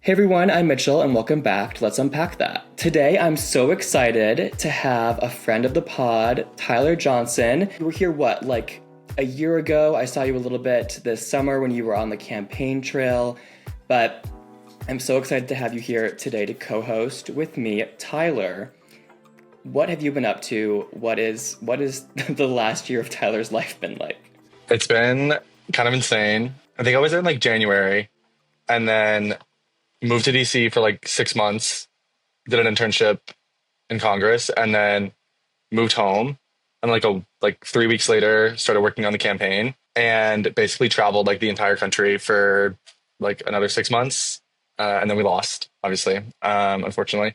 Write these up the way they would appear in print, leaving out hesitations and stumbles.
Hey everyone, I'm Mitchell and welcome back to Let's Unpack That. Today I'm so excited to have a friend of the pod, Tyler Johnson. You were here, like a year ago? I saw you a little bit this summer when you were on the campaign trail, but I'm so excited to have you here today to co-host with me. Tyler, what have you been up to? What is the last year of Tyler's life been like? It's been kind of insane. I think I was in like January and then moved to DC for like 6 months, did an internship in Congress, and then moved home. And like 3 weeks later, started working on the campaign and basically traveled like the entire country for like another 6 months. And then we lost, obviously, unfortunately.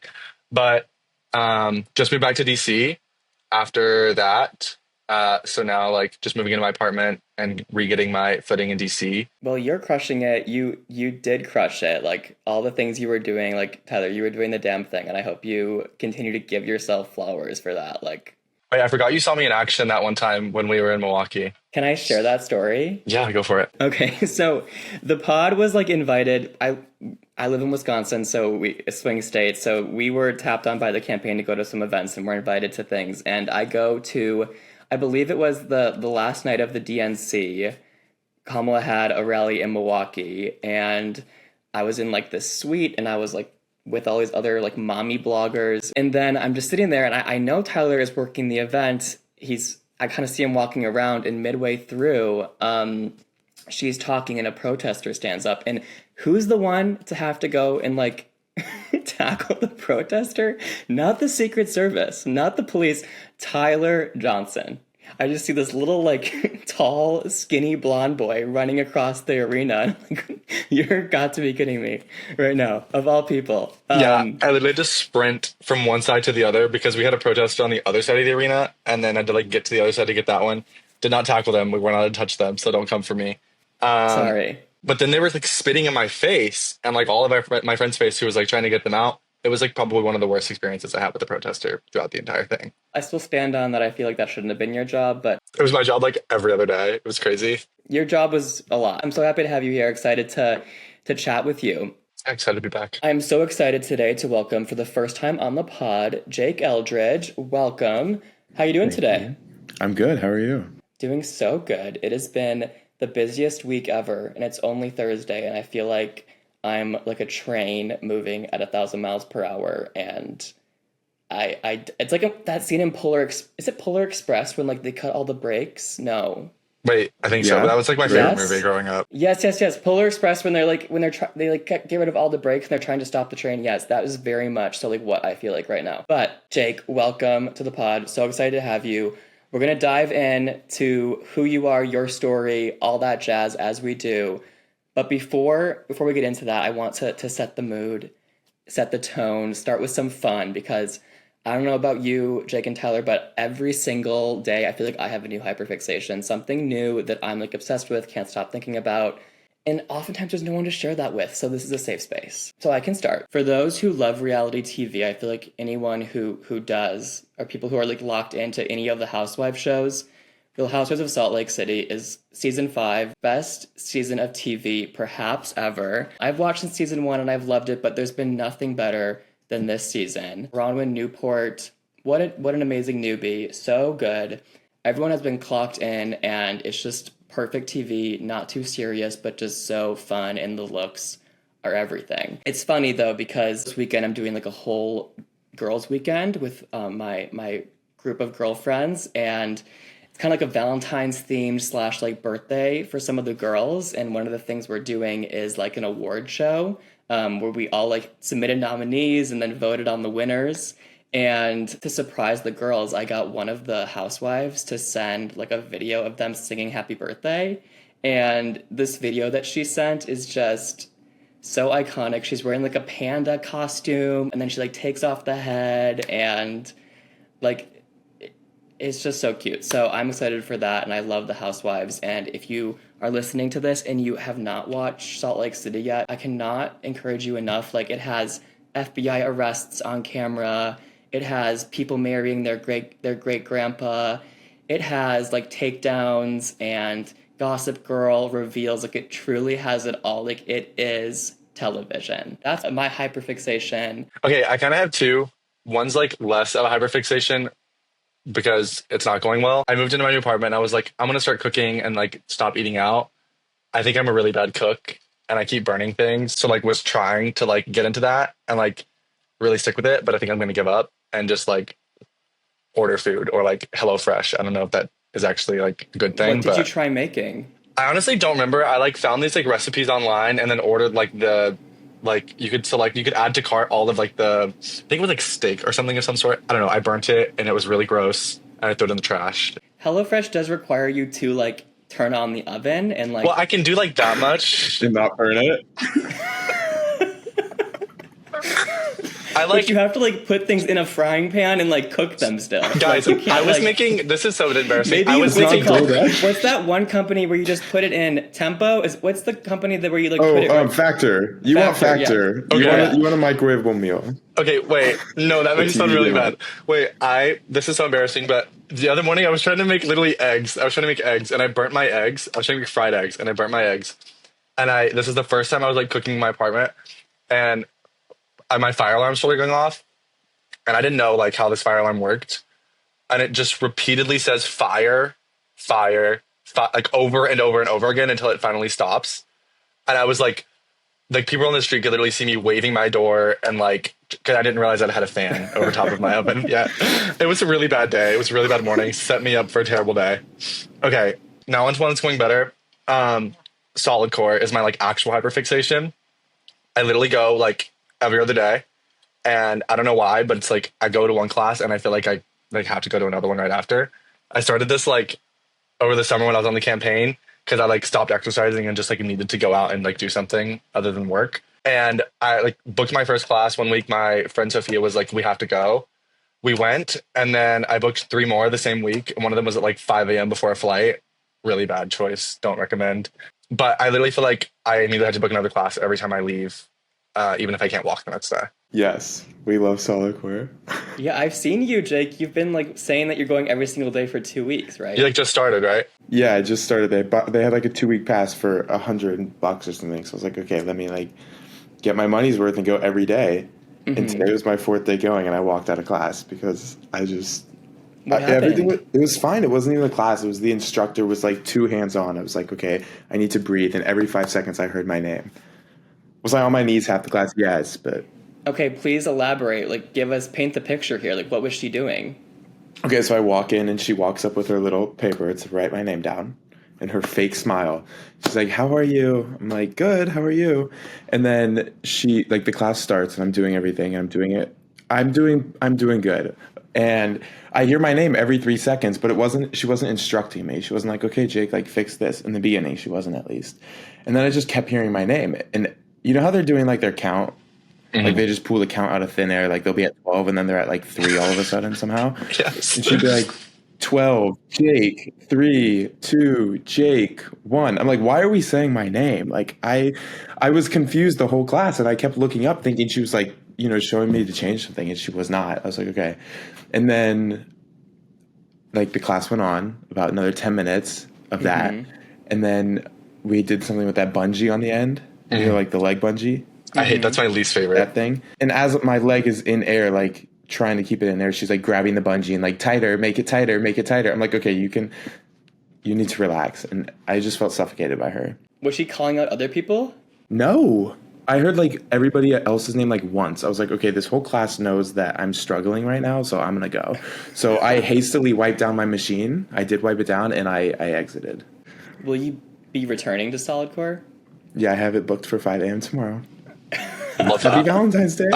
But just moved back to DC after that. So now like just moving into my apartment and re-getting my footing in DC. Well, you're crushing it. You did crush it. Like all the things you were doing, like Tyler, you were doing the damn thing, and I hope you continue to give yourself flowers for that. Like, Wait, I forgot you saw me in action that one time when we were in Milwaukee. can I share that story? Yeah, go for it. Okay, so the pod was like invited. I live in Wisconsin, so we a swing state. So we were tapped on by the campaign to go to some events, and we're invited to things. And I go to, I believe it was the last night of the DNC. Kamala had a rally in Milwaukee, and I was in like this suite, and I was like with all these other like mommy bloggers, and then I'm just sitting there, and I know Tyler is working the event. I kind of see him walking around, and midway through, she's talking, and a protester stands up, and who's the one to have to go and like tackle the protester? Not the Secret Service, not the police, Tyler Johnson. I just see this little, like, tall, skinny blonde boy running across the arena. And I'm like, you're got to be kidding me right now, of all people. Yeah, I literally just sprint from one side to the other because we had a protester on the other side of the arena, and then I had to like get to the other side to get that one. Did not tackle them. We weren't allowed to touch them, so don't come for me. Um, Sorry. but then they were like spitting in my face, and like all of my friend's face who was like trying to get them out. It was like probably one of the worst experiences I had with the protester throughout the entire thing. I still stand on that. I feel like that shouldn't have been your job, but It was my job like every other day. It was crazy. your job was a lot. I'm so happy to have you here, excited to chat with you. I'm excited to be back. I'm so excited today to welcome for the first time on the pod, Jake Eldridge. Welcome. How you doing Thank today? you. I'm good. How are you? Doing so good. It has been the busiest week ever, and it's only Thursday, and I feel like I'm like a train moving at 1,000 miles per hour, and it's like that scene in is it Polar Express when like they cut all the brakes? No. Wait, I think so. Yeah. But that was like my favorite Yes. movie growing up. Yes. Polar Express when they're like they like get rid of all the brakes and they're trying to stop the train. Yes, that is very much so like what I feel like right now. But Jake, welcome to the pod. So excited to have you. We're gonna dive in to who you are, your story, all that jazz as we do. But before we get into that, I want to set the mood, set the tone, start with some fun because I don't know about you, Jake and Tyler, but every single day I feel like I have a new hyperfixation, something new that I'm like obsessed with, can't stop thinking about. And oftentimes there's no one to share that with, so this is a safe space. So I can start. For those who love reality TV, I feel like anyone who does, or people who are like locked into any of the housewife shows, Real Housewives of Salt Lake City is season 5, best season of TV perhaps ever. I've watched since season 1 and I've loved it, but there's been nothing better than this season. Bronwyn Newport, what an amazing newbie, so good. Everyone has been clocked in and it's just perfect TV, not too serious, but just so fun, and the looks are everything. It's funny though because this weekend I'm doing like a whole girls weekend with my group of girlfriends, and it's kind of like a Valentine's themed / like birthday for some of the girls. And one of the things we're doing is like an award show where we all like submitted nominees and then voted on the winners. And to surprise the girls, I got one of the housewives to send like a video of them singing happy birthday. And this video that she sent is just so iconic. She's wearing like a panda costume, and then she like takes off the head, and like it's just so cute. So I'm excited for that, and I love the Housewives. And if you are listening to this and you have not watched Salt Lake City yet, I cannot encourage you enough. Like, it has FBI arrests on camera. It has people marrying their great grandpa. It has like takedowns and Gossip Girl reveals. Like, it truly has it all. Like, it is television. That's my hyperfixation. Okay, I kind of have two. One's like less of a hyperfixation because it's not going well. I moved into my new apartment and I was like, I'm going to start cooking and like stop eating out. I think I'm a really bad cook and I keep burning things. So like was trying to like get into that and like really stick with it, but I think I'm going to give up and just like order food or like HelloFresh. I don't know if that is actually like a good thing. What did you try making? I honestly don't remember. I like found these like recipes online and then ordered like you could add to cart all of like I think it was like steak or something of some sort. I don't know. I burnt it and it was really gross and I threw it in the trash. HelloFresh does require you to like turn on the oven and like. Well, I can do like that much. Did not burn it. But you have to like put things in a frying pan and like cook them still. Guys, like, I was making this is so embarrassing. Maybe I was what's making it called? What's that one company where you just put it in Tempo? What's the company that where you like put it? Factor. You want Factor? Yeah. Okay. You want a microwavable meal? Okay, wait. No, that makes me sound really bad. Wait, this is so embarrassing, but the other morning I was trying to make literally eggs. I was trying to make eggs and I burnt my eggs. I was trying to make fried eggs and I burnt my eggs. And this is the first time I was like cooking in my apartment and my fire alarm started going off. And I didn't know like how this fire alarm worked. And it just repeatedly says fire, like over and over and over again until it finally stops. And I was like people on the street could literally see me waving my door and like, cause I didn't realize I had a fan over top of my oven. Yeah. It was a really bad day. It was a really bad morning. Set me up for a terrible day. Okay. Now onto one that's going better. Solid core is my like actual hyperfixation. I literally go like every other day. And I don't know why, but it's like I go to one class and I feel like I like have to go to another one right after. I started this like over the summer when I was on the campaign because I like stopped exercising and just like needed to go out and like do something other than work. And I like booked my first class one week. My friend Sophia was like, we have to go. We went and then I booked 3 more the same week. And one of them was at like 5 a.m. before a flight. Really bad choice. Don't recommend. But I literally feel like I either had to book another class every time I leave, even if I can't walk the next day. Yes, we love solid core. Yeah, I've seen you, Jake. You've been like saying that you're going every single day for 2 weeks, right? You like just started, right? Yeah, I just started. They had like a 2-week pass for $100 or something. So I was like, okay, let me like get my money's worth and go every day. Mm-hmm. And today was my 4th day going, and I walked out of class because I just it was fine. It wasn't even a class. It was the instructor was like too hands on. I was like, okay, I need to breathe, and every 5 seconds I heard my name. Was I on my knees half the class? Yes, but. Okay, please elaborate. Like, paint the picture here. Like, what was she doing? Okay, so I walk in and she walks up with her little paper to write my name down and her fake smile. She's like, how are you? I'm like, good, how are you? And then she, like, the class starts and I'm doing everything and I'm doing it. I'm doing good. And I hear my name every 3 seconds, but she wasn't instructing me. She wasn't like, okay, Jake, like, fix this. In the beginning, she wasn't at least. And then I just kept hearing my name. And you know how they're doing, like, their count? Mm-hmm. Like, they just pull the count out of thin air. Like, they'll be at 12, and then they're at, like, 3 all of a sudden somehow. Yes. And she'd be like, 12, Jake, 3, 2, Jake, 1. I'm like, why are we saying my name? Like, I was confused the whole class, and I kept looking up thinking she was, like, you know, showing me to change something, and she was not. I was like, okay. And then, like, the class went on about another 10 minutes of that. Mm-hmm. And then we did something with that bungee on the end. Mm-hmm. You know, like the leg bungee. I hate that's my least favorite. That thing. And as my leg is in air, like trying to keep it in there, she's like grabbing the bungee and like tighter, make it tighter, make it tighter. I'm like, okay, you need to relax. And I just felt suffocated by her. Was she calling out other people? No. I heard like everybody else's name like once. I was like, okay, this whole class knows that I'm struggling right now, so I'm going to go. So I hastily wiped down my machine. I did wipe it down and I exited. Will you be returning to Solid Core? Yeah, I have it booked for 5 a.m. tomorrow. Happy Valentine's Day.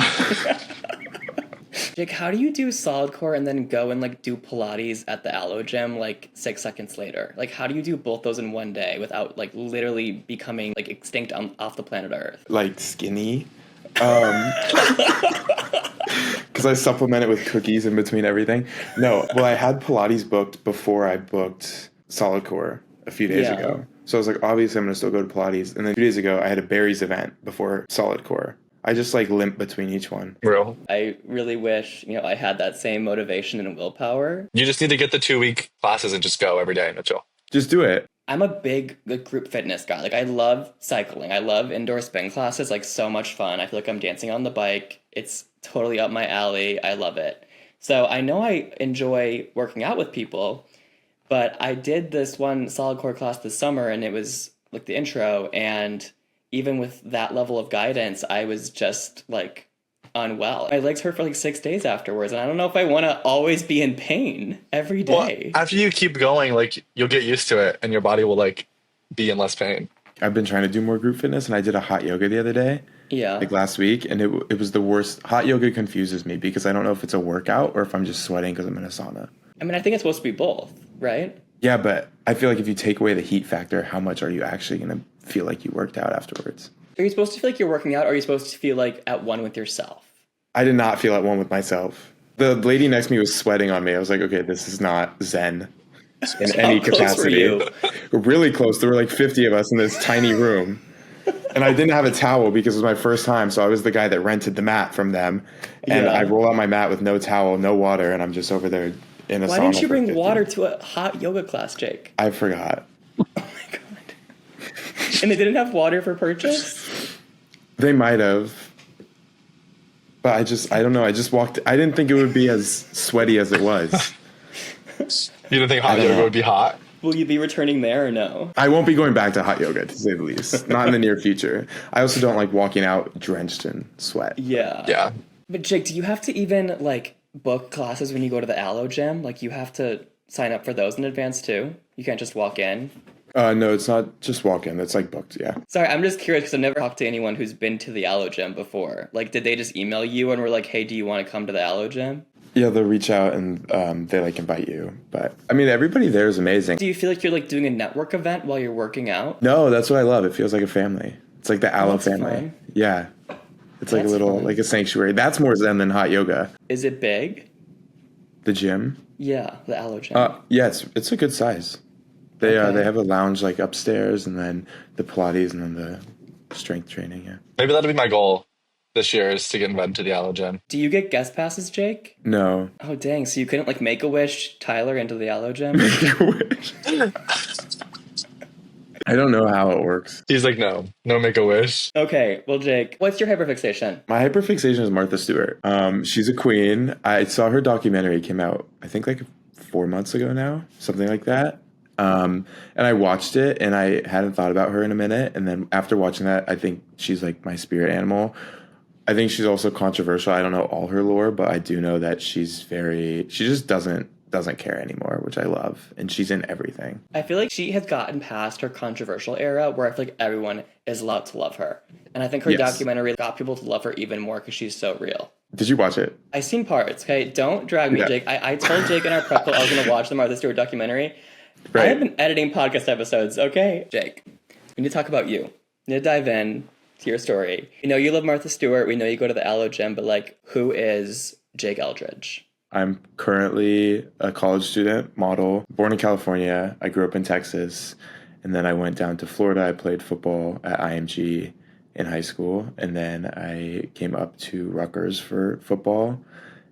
Jake, how do you do Solid Core and then go and like do Pilates at the Aloe Gym like 6 seconds later? Like, how do you do both those in one day without like literally becoming like extinct off the planet Earth? Like skinny. Because I supplement it with cookies in between everything. No, well, I had Pilates booked before I booked Solid Core a few days ago. So I was like, obviously I'm going to still go to Pilates. And then 2 days ago, I had a berries event before Solid Core. I just like limp between each one. Real. I really wish, I had that same motivation and willpower. You just need to get the 2-week classes and just go every day, Mitchell. Just do it. I'm a big like, group fitness guy. Like I love cycling. I love indoor spin classes. Like so much fun. I feel like I'm dancing on the bike. It's totally up my alley. I love it. So I know I enjoy working out with people, but I did this one solid core class this summer and it was like the intro. And even with that level of guidance, I was just like unwell. My legs hurt for like 6 days afterwards. And I don't know if I want to always be in pain every Well, day. after you keep going, like you'll get used to it and your body will like be in less pain. I've been trying to do more group fitness, and I did a hot yoga the other day, Yeah. like last week, and it was the worst. Hot yoga confuses me because I don't know if it's a workout or if I'm just sweating because I'm in a sauna. I mean, I think it's supposed to be both, right? Yeah, but I feel like if you take away the heat factor, how much are you actually going to feel like you worked out afterwards? Are you supposed to feel like you're working out, or are you supposed to feel like at one with yourself? I did not feel at one with myself. The lady next to me was sweating on me. I was like, okay, this is not Zen in any How close capacity. were you? Really close. There were like 50 of us in this tiny room. And I didn't have a towel because it was my first time. So I was the guy that rented the mat from them. And Yeah. I roll out my mat with no towel, no water, and I'm just over there in a sauna. Why didn't you for bring 50. water to a hot yoga class, Jake? I forgot. Oh my god. And they didn't have water for purchase? They might have. But I don't know. I just walked. I didn't think it would be as sweaty as it was. You didn't think hot I don't yoga know. would be hot? Will you be returning there or no? I won't be going back to hot yoga, to say the least. Not in the near future. I also don't like walking out drenched in sweat. Yeah. Yeah. But Jake, do you have to even like book classes when you go to the Aloe Gym? Like you have to sign up for those in advance too? You can't just walk in? No, it's not just walk in. It's like booked, yeah. Sorry, I'm just curious because I've never talked to anyone who's been to the Aloe Gym before. Like, did they just email you and were like, hey, do you want to come to the Aloe Gym? Yeah, they'll reach out and they like invite you. But I mean, everybody there is amazing. Do you feel like you're like doing a network event while you're working out? No, that's what I love. It feels like a family. It's like the Aloe that's family. fun. Yeah. It's like That's a little, fun. like a sanctuary. That's more zen than hot yoga. Is it big? The gym. Yeah, the Aloe Gym. Yeah, it's a good size. They Okay. they have a lounge like upstairs, and then the Pilates, and then the strength training. Yeah. Maybe that'll be my goal this year is to get invited to the Aloe Gym. Do you get guest passes, Jake? No. Oh, dang. So you couldn't like make a wish Tyler into the Aloe Gym? I don't know how it works. He's like, no make a wish. Okay, well, Jake, what's your hyperfixation? My hyperfixation is Martha Stewart. She's a queen. I saw her documentary came out, I think like 4 months ago now, something like that. And I watched it and I hadn't thought about her in a minute. And then after watching that, I think she's like my spirit animal. I think she's also controversial. I don't know all her lore, but I do know that she just doesn't care anymore, which I love. And she's in everything. I feel like she has gotten past her controversial era where I feel like everyone is allowed to love her. And I think her Yes. documentary got people to love her even more because she's so real. Did you watch it? I seen parts, okay? Don't drag me, Yeah. Jake. I told Jake in our prep call I was going to watch the Martha Stewart documentary. I Right. have been editing podcast episodes, okay? Jake, we need to talk about you. We need to dive in to your story. We know you love Martha Stewart. We know you go to the Aloe Gym, but like, who is Jake Eldridge? I'm currently a college student, model, born in California. I grew up in Texas, and then I went down to Florida. I played football at IMG in high school, and then I came up to Rutgers for football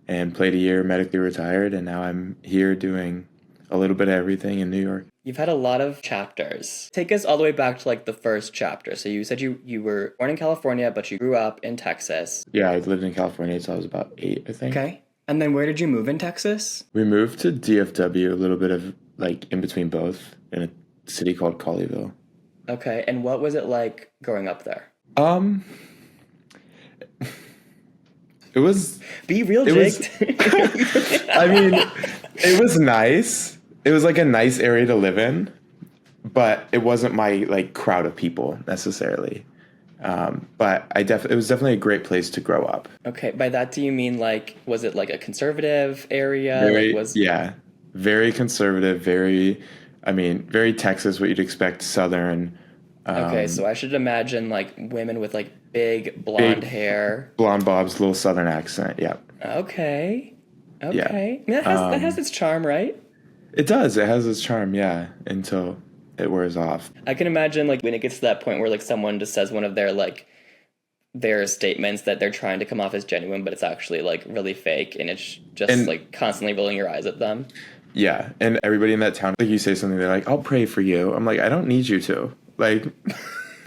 and played a year, medically retired, and now I'm here doing a little bit of everything in New York. You've had a lot of chapters. Take us all the way back to like the first chapter. So you said you were born in California, but you grew up in Texas. Yeah, I lived in California until I was about 8, I think. Okay. And then where did you move in Texas? We moved to DFW, a little bit of like in between both, in a city called Colleyville. Okay. And what was it like growing up there? It was, Be real, It was- Jake. I mean, it was nice. It was like a nice area to live in, but it wasn't my like crowd of people necessarily. But it was definitely a great place to grow up. Okay. By that, do you mean like, was it like a conservative area? Very, Like, yeah, very conservative, very Texas, what you'd expect, Southern. Okay, so I should imagine like women with like big blonde Big- hair. Blonde Bob's little Southern accent. Yeah, Okay. Okay. Yeah. I mean, that has its charm, right? it does. It has its charm. Yeah, until it wears off. I can imagine like when it gets to that point where like someone just says one of their statements that they're trying to come off as genuine, but it's actually like really fake and it's just And- like constantly rolling your eyes at them. Yeah, and everybody in that town, like you say something, they're like, I'll pray for you. I'm like, I don't need you to. Like,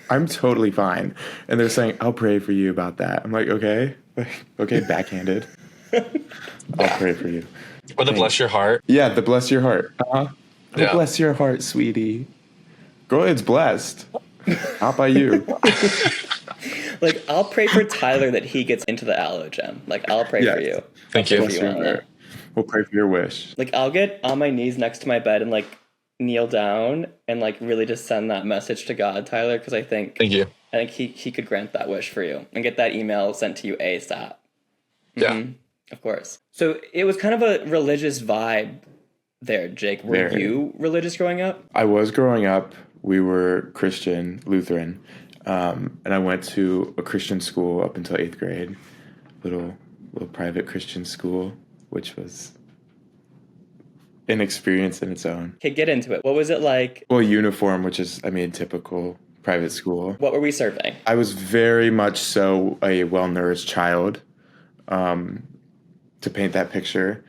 I'm totally fine. And they're saying, I'll pray for you about that. I'm like, okay. Okay, backhanded. I'll pray for you. Or the bless your heart. Yeah, the bless your heart. Uh-huh. Oh, Yeah. bless your heart, sweetie. Girl, it's blessed. Not by you. Like, I'll pray for Tyler that he gets into the Aloe Gem. Like, I'll pray for Yes. you. Thank you. I'll Bless pray for your on heart. that. We'll pray for your wish. Like, I'll get on my knees next to my bed and, like, kneel down and, like, really just send that message to God, Tyler, because Thank you. I think he could grant that wish for you and get that email sent to you ASAP. Yeah. Of course. So it was kind of a religious vibe there, Jake. Were Very. you religious growing up? I was growing up. We were Christian, Lutheran. And I went to a Christian school up until 8th grade. Little private Christian school, which was an experience in its own. Okay, get into it. What was it like? Well, uniform, which is, I mean, typical private school. What were we serving? I was very much so a well-nourished child, to paint that picture.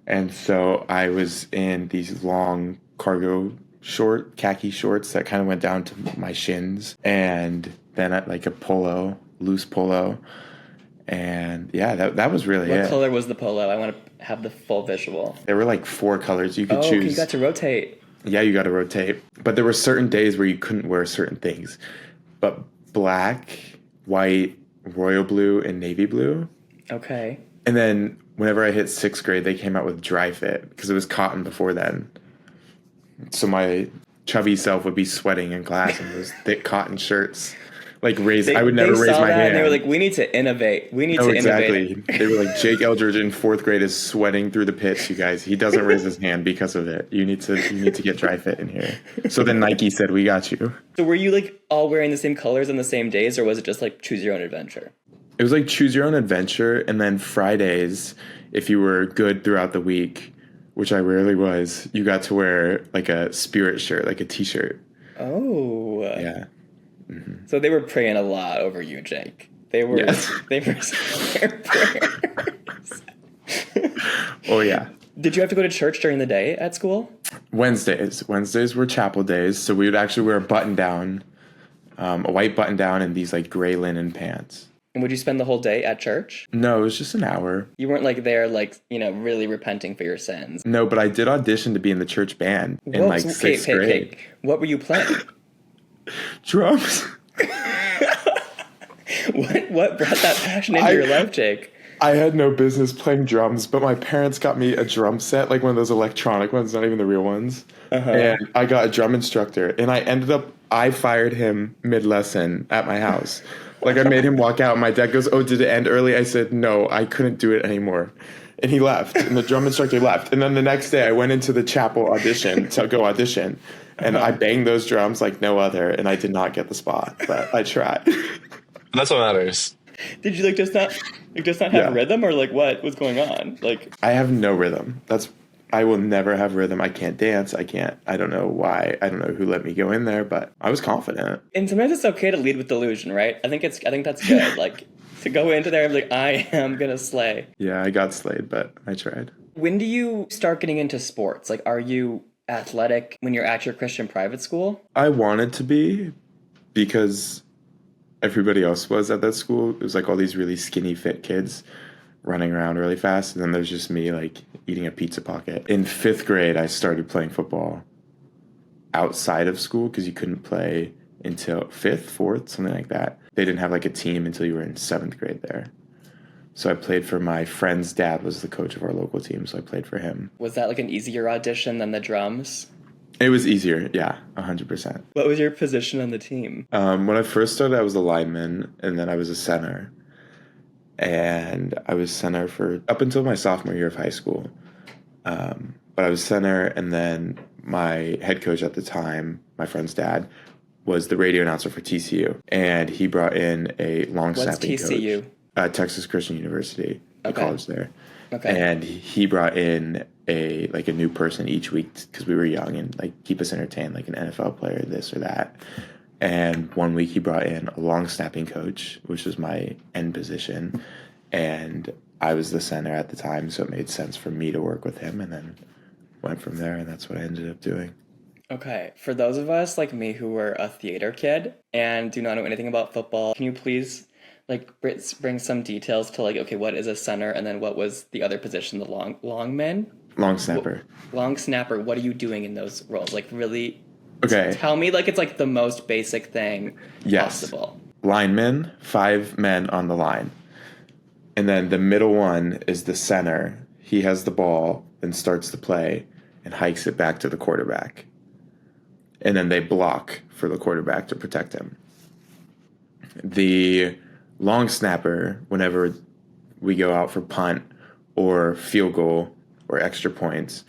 And so I was in these long cargo khaki shorts that kind of went down to my shins, and then like a loose polo. And yeah, that was really What it. color was the polo? I want to have the full visual. There were like 4 colors you could Oh, choose. you got to rotate. Yeah, you got to rotate. But there were certain days where you couldn't wear certain things. But black, white, royal blue, and navy blue. Okay. And then whenever I hit 6th grade, they came out with dry fit because it was cotton before then. So my chubby self would be sweating in class in those thick cotton shirts. Like I would never raise my hand. And they were like, we need to innovate. We need Oh, to exactly. innovate. They were like, Jake Eldridge in 4th grade is sweating through the pits, you guys. He doesn't raise his hand because of it. You need to get dry fit in here. So then Nike said, we got you. So were you like all wearing the same colors on the same days, or was it just like choose your own adventure? It was like choose your own adventure. And then Fridays, if you were good throughout the week, which I rarely was, you got to wear like a spirit shirt, like a t-shirt. Oh. Yeah. So they were praying a lot over you, Jake. They were Yes. they were saying their prayers. Oh, yeah. Did you have to go to church during the day at school? Wednesdays were chapel days. So we would actually wear a button down, a white button down, and these like gray linen pants. And would you spend the whole day at church? No, it was just an hour. You weren't like there, like, you know, really repenting for your sins. No, but I did audition to be in the church band in Whoa, like so- 6th grade. What were you playing? Drums. What brought that passion into your life, Jake? I had no business playing drums, but my parents got me a drum set, like one of those electronic ones, not even the real ones. And I got a drum instructor, and I fired him mid-lesson at my house. Like, I made him walk out. My dad goes, "Oh, did it end early?" I said, "No, I couldn't do it anymore." And he left, and the drum instructor left. And then the next day, I went into the chapel to go audition. And I banged those drums like no other, and I did not get the spot, but I tried. That's what matters. Did you just not have Yeah. rhythm, or like what was going on? Like, I have no rhythm. I will never have rhythm. I can't dance. I don't know why. I don't know who let me go in there, but I was confident. and sometimes it's okay to lead with delusion, right? I think that's good. Like, to go into there and be like, I am gonna slay. Yeah, I got slayed, but I tried. When do you start getting into sports? Like, are you athletic when you're at your Christian private school? I wanted to be because everybody else was at that school. It was like all these really skinny, fit kids running around really fast. And then there's just me like eating a pizza pocket. In 5th grade, I started playing football outside of school because you couldn't play until 5th, 4th, something like that. They didn't have like a team until you were in 7th grade there. So I played for my friend's dad was the coach of our local team. So I played for him. Was that like an easier audition than the drums? It was easier. Yeah, 100%. What was your position on the team? When I first started, I was a lineman, and then I was a center. And I was center for up until my sophomore year of high school. But I was center, and then my head coach at the time, my friend's dad, was the radio announcer for TCU. And he brought in a long snapping What's TCU? coach. Texas Christian University, the Okay. college there. Okay. And he brought in a new person each week because we were young and like keep us entertained, like an NFL player, this or that. And one week he brought in a long snapping coach, which was my end position. And I was the center at the time, so it made sense for me to work with him. And then went from there, and that's what I ended up doing. Okay, for those of us like me who were a theater kid and do not know anything about football, can you please like bring some details to like, okay, what is a center, and then what was the other position, the long men? Long snapper. Long snapper, what are you doing in those roles? Like really Okay. tell me like it's like the most basic thing Yes. possible. Linemen, 5 men on the line. And then the middle one is the center. He has the ball and starts the play and hikes it back to the quarterback. And then they block for the quarterback to protect him. The long snapper, whenever we go out for punt or field goal or extra points,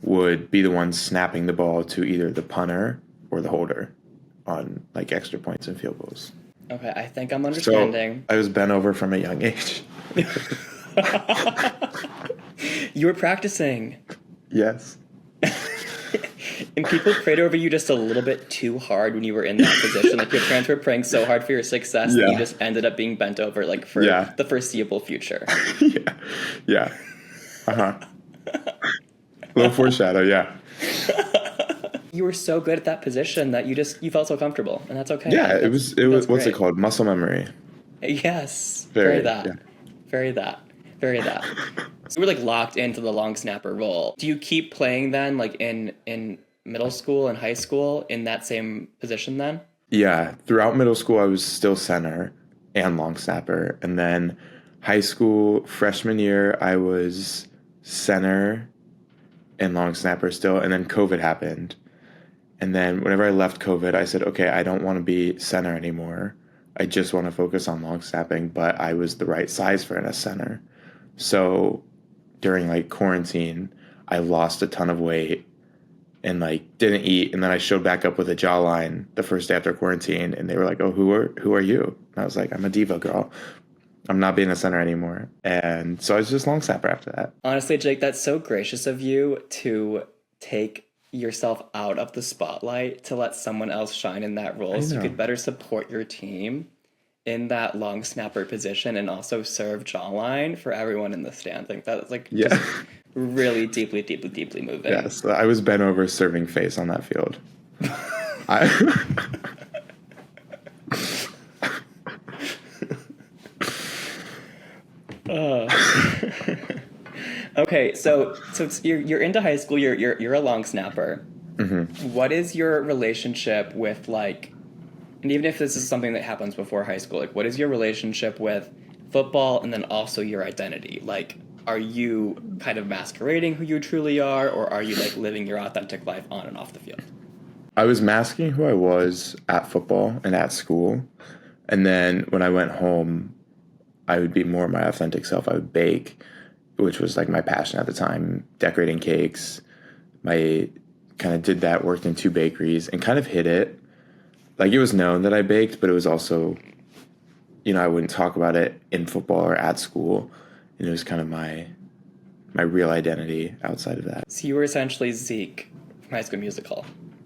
would be the one snapping the ball to either the punter or the holder on like extra points and field goals. Okay, I think I'm understanding. So I was bent over from a young age. You were practicing. Yes. And people prayed over you just a little bit too hard when you were in that position. Like your parents were praying so hard for your success that you just ended up being bent over like for the foreseeable future. Yeah. Uh-huh. A little foreshadow, yeah. You were so good at that position that you felt so comfortable, and that's okay. Yeah, it was what's great. it called? Muscle memory. Yes. Very that. yeah. Very that. So you were like locked into the long snapper role. Do you keep playing then like in middle school and high school in that same position then? Yeah, throughout middle school I was still center and long snapper, and then high school freshman year I was center and long snapper still, and then COVID happened. And then whenever I left COVID, I said, okay, I don't want to be center anymore. I just want to focus on long snapping, but I was the right size for a center. So during like quarantine, I lost a ton of weight and like didn't eat. And then I showed back up with a jawline the first day after quarantine, and they were like, oh, who are you? And I was like, I'm a diva girl. I'm not being a center anymore. And so I was just long snapper after that. Honestly, Jake, that's so gracious of you to take yourself out of the spotlight to let someone else shine in that role so you could better support your team in that long snapper position and also serve jawline for everyone in the stands. Like that is like just really deeply moving. Yes, I was bent over serving face on that field. Okay, so you're into high school. You're a long snapper. Mm-hmm. What is your relationship with like, and even if this is something that happens before high school, like what is your relationship with football and then also your identity? Like, are you kind of masquerading who you truly are, or are you like living your authentic life on and off the field? I was masking who I was at football and at school, and then when I went home, I would be more my authentic self. I would bake, which was like my passion at the time, decorating cakes. My kind of did that, worked in 2 bakeries and kind of hit it. Like it was known that I baked, but it was also, I wouldn't talk about it in football or at school. And it was kind of my real identity outside of that. So you were essentially Zeke from High School Musical.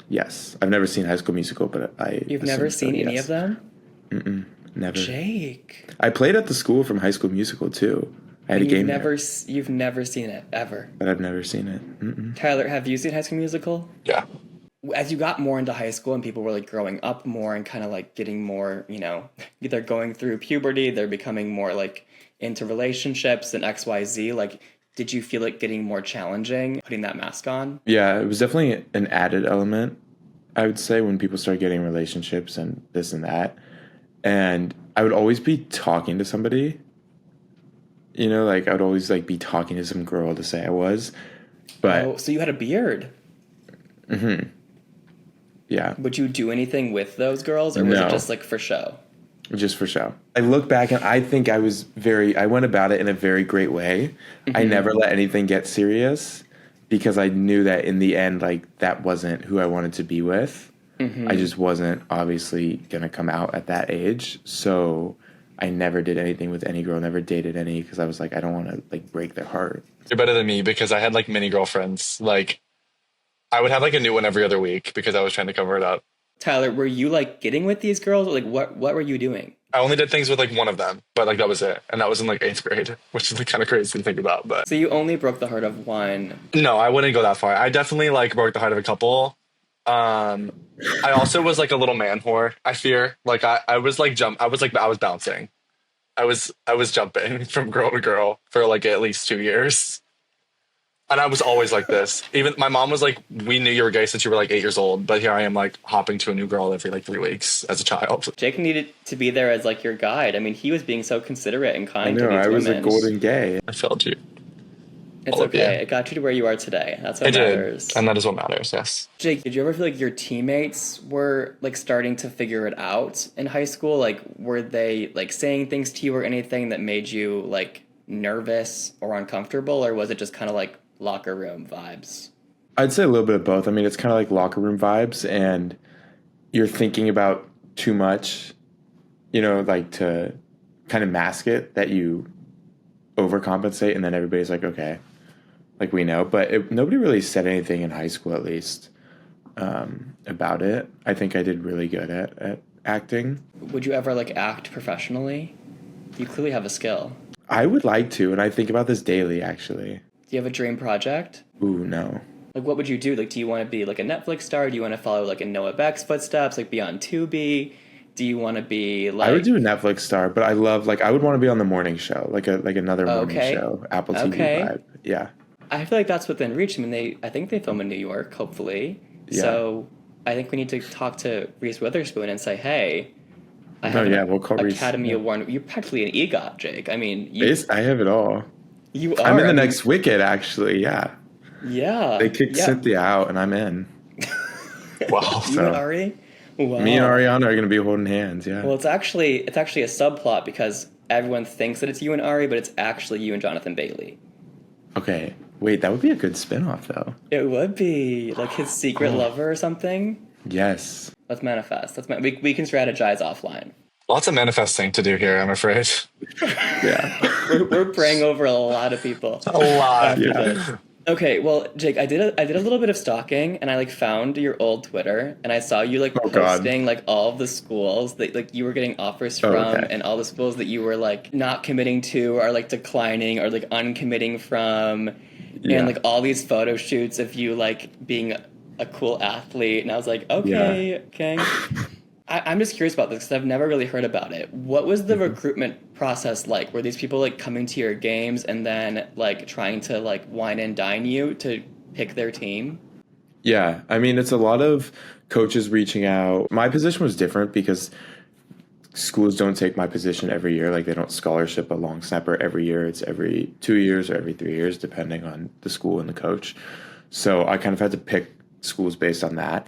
Yes. I've never seen High School Musical, but You've never seen any of them? Mm-mm. Never. Jake. I played at the school from High School Musical too. I had a game there. You've never seen it, ever. But I've never seen it. Mm-mm. Tyler, have you seen High School Musical? Yeah. As you got more into high school and people were like growing up more and kind of like getting more, they're going through puberty, they're becoming more like into relationships and XYZ, like did you feel it getting more challenging putting that mask on? Yeah, it was definitely an added element, I would say, when people start getting relationships and this and that. And I would always be talking to somebody, like I would always like be talking to some girl to say I was. But so you had a beard. Mm-hmm. Yeah. Would you do anything with those girls, or was it just like for show? Just for show. I look back and I think I went about it in a very great way. Mm-hmm. I never let anything get serious because I knew that in the end, like that wasn't who I wanted to be with. Mm-hmm. I just wasn't obviously going to come out at that age. So I never did anything with any girl, never dated any, because I was like, I don't want to like break their heart. You're better than me because I had like mini girlfriends. Like I would have like a new one every other week because I was trying to cover it up. Tyler, were you like getting with these girls? Or, like what were you doing? I only did things with like one of them, but like that was it, and that was in like eighth grade, which is like kind of crazy to think about. But So you only broke the heart of one. no, I wouldn't go that far. I definitely like broke the heart of a couple. Um, I also was like a little man whore. I fear, like I was like I was bouncing. I was jumping from girl to girl for like at least 2 years. And I was always like this. Even my mom was like, "We knew you were gay since you were like 8 years old," but here I am, like hopping to a new girl every like 3 weeks as a child. Jake needed to be there as like your guide. I mean, he was being so considerate and I kind to know, these I was a women. golden gay. I failed you. It's all of you. okay. It got you to where you are today. That's what I did, matters. and that is what matters. Yes. Jake, did you ever feel like your teammates were like starting to figure it out in high school? Like, were they like saying things to you or anything that made you like nervous or uncomfortable, or was it just kind of like locker room vibes? I'd say a little bit of both. I mean, it's kind of like locker room vibes, and you're thinking about too much, like to kind of mask it, that you overcompensate, and then everybody's like, okay, like we know. But nobody really said anything in high school, at least, about it. I think I did really good at acting. Would you ever like act professionally? You clearly have a skill. I would like to, and I think about this daily, actually. Do you have a dream project? Ooh, no. Like, what would you do? Like, do you want to be like a Netflix star? Do you want to follow like in Noah Beck's footsteps, like be on Tubi? Do you want to be like? I would do a Netflix star, but I would want to be on the morning show, like another morning Okay. show, Apple TV Okay. vibe. Yeah. I feel like that's within reach. I mean, I think they film in New York, hopefully. Yeah. So I think we need to talk to Reese Witherspoon and say, hey, I No, have yeah, an we'll call Reese. Academy Yeah. Award. You're practically an EGOT, Jake. I mean, I have it all. you are. I'm in the I mean, next Wicked, actually. Yeah. Yeah. They kicked yeah. Cynthia out, and I'm in. Wow. You So- and Ari? Wow. Me and Ariana are going to be holding hands. Yeah. Well, it's actually a subplot because everyone thinks that it's you and Ari, but it's actually you and Jonathan Bailey. Okay. Wait, that would be a good spinoff, though. It would be like his secret lover or something. Yes. Let's manifest. We can strategize offline. Lots of manifesting to do here, I'm afraid. Yeah. We're praying over a lot of people. A lot. After Yeah. this. Okay, well, Jake, I did a little bit of stalking, and I like found your old Twitter, and I saw you like Oh, God. posting like all of the schools that like you were getting offers Oh, from, okay. and all the schools that you were like not committing to, or like declining, or like uncommitting from, Yeah. and like all these photo shoots of you like being a cool athlete, and I was like, okay, okay. I'm just curious about this because I've never really heard about it. What was the recruitment process like? Were these people like coming to your games and then like trying to like wine and dine you to pick their team? Yeah. I mean, it's a lot of coaches reaching out. My position was different because schools don't take my position every year. Like, they don't scholarship a long snapper every year. It's every 2 years or every 3 years, depending on the school and the coach. So I kind of had to pick schools based on that.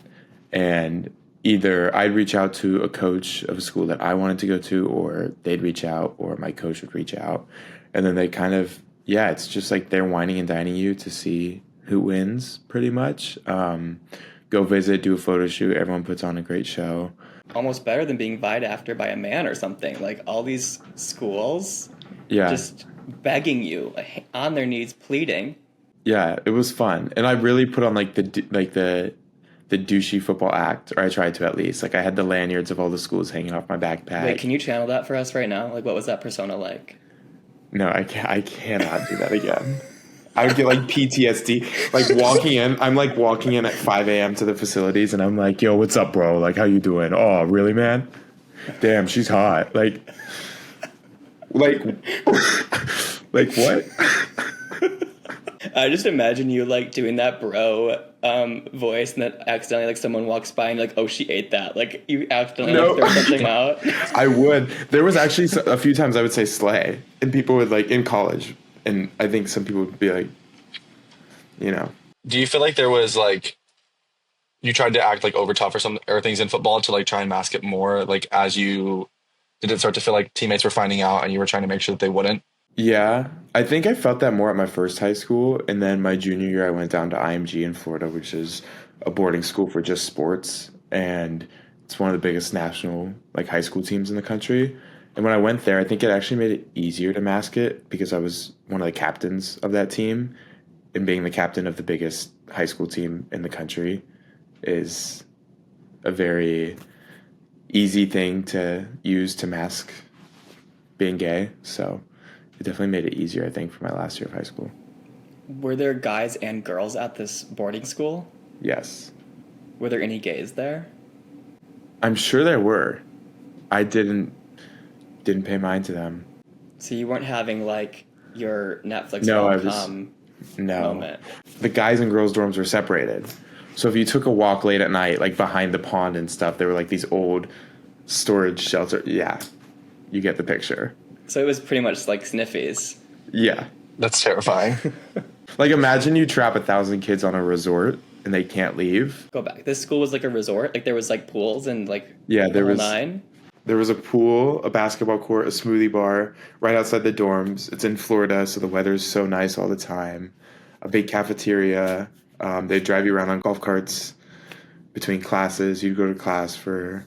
And either I'd reach out to a coach of a school that I wanted to go to, or they'd reach out, or my coach would reach out. And then they kind of, yeah, it's just like they're whining and dining you to see who wins, pretty much. Go visit, do a photo shoot. Everyone puts on a great show. Almost better than being vied after by a man or something. Like all these schools Yeah. just begging you, like, on their knees, pleading. Yeah, it was fun. And I really put on like the douchey football act, or I tried to, at least. Like, I had the lanyards of all the schools hanging off my backpack. Wait, can you channel that for us right now? Like, what was that persona like? No, I cannot do that again. I would get like PTSD. Like, I'm like walking in at 5 a.m. to the facilities, and I'm like, yo, what's up, bro? Like, how you doing? Oh, really, man? Damn, she's hot. Like what? I just imagine you like doing that bro voice, and then accidentally like someone walks by and you're like, oh, she ate that. Like you accidentally No. like, throw something out. I would. There was actually a few times I would say slay, and people would, like, in college, and I think some people would be like, Do you feel like there was like you tried to act like over tough or things in football to like try and mask it more? Like, as you did it start to feel like teammates were finding out and you were trying to make sure that they wouldn't? Yeah, I think I felt that more at my first high school, and then my junior year I went down to IMG in Florida, which is a boarding school for just sports, and it's one of the biggest national like high school teams in the country. And when I went there, I think it actually made it easier to mask it because I was one of the captains of that team, and being the captain of the biggest high school team in the country is a very easy thing to use to mask being gay. So it definitely made it easier, I think, for my last year of high school. Were there guys and girls at this boarding school? Yes. Were there any gays there? I'm sure there were. I didn't pay mind to them. So you weren't having like your Netflix No, rom-com No. moment. The guys and girls dorms were separated. So if you took a walk late at night, like behind the pond and stuff, there were like these old storage shelter. Yeah. You get the picture. So it was pretty much like Sniffies. Yeah. That's terrifying. Like imagine you trap 1,000 kids on a resort and they can't leave. Go back. This school was like a resort. Like there was like pools and like Yeah, the there whole was nine. There was a pool, a basketball court, a smoothie bar right outside the dorms. It's in Florida, so the weather's so nice all the time. A big cafeteria. They drive you around on golf carts between classes. You'd go to class for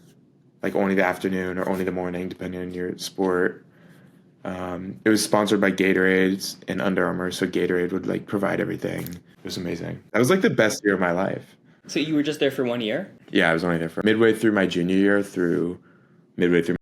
like only the afternoon or only the morning, depending on your sport. It was sponsored by Gatorade and Under Armour, so Gatorade would like provide everything. It was amazing. That was like the best year of my life. So you were just there for 1 year? Yeah, I was only there for midway through my junior year through midway through.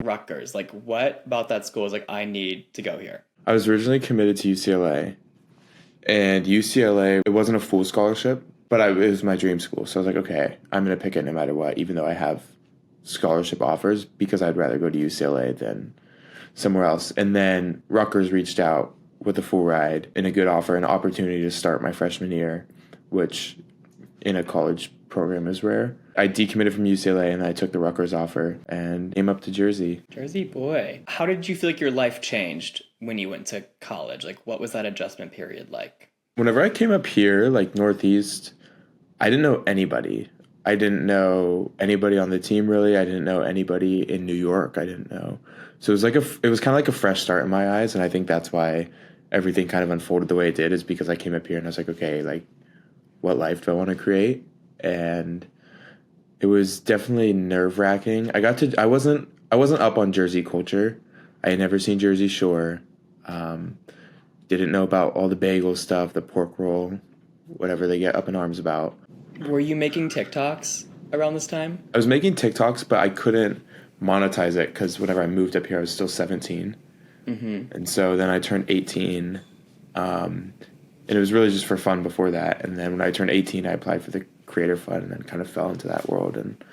Rutgers. Like what about that school is like I need to go here? I was originally committed to UCLA, and UCLA, it wasn't a full scholarship, but it was my dream school. So I was like, okay, I'm going to pick it no matter what, even though I have scholarship offers, because I'd rather go to UCLA than somewhere else. And then Rutgers reached out with a full ride and a good offer, an opportunity to start my freshman year, which in a college program is rare. I decommitted from UCLA and I took the Rutgers offer and came up to Jersey. Jersey boy. How did you feel like your life changed when you went to college? Like what was that adjustment period like? Whenever I came up here, like Northeast, I didn't know anybody. I didn't know anybody on the team really. I didn't know anybody in New York. I didn't know. So it was kind of like a fresh start in my eyes, and I think that's why everything kind of unfolded the way it did, is because I came up here and I was like, okay, like what life do I want to create? And it was definitely nerve-wracking. I wasn't up on Jersey culture. I had never seen Jersey Shore. Didn't know about all the bagel stuff, the pork roll, whatever they get up in arms about. Were you making TikToks around this time? I was making TikToks, but I couldn't monetize it because whenever I moved up here, I was still 17. Mm-hmm. And so then I turned 18. And it was really just for fun before that. And then when I turned 18, I applied for the Creator Fund and then kind of fell into that world and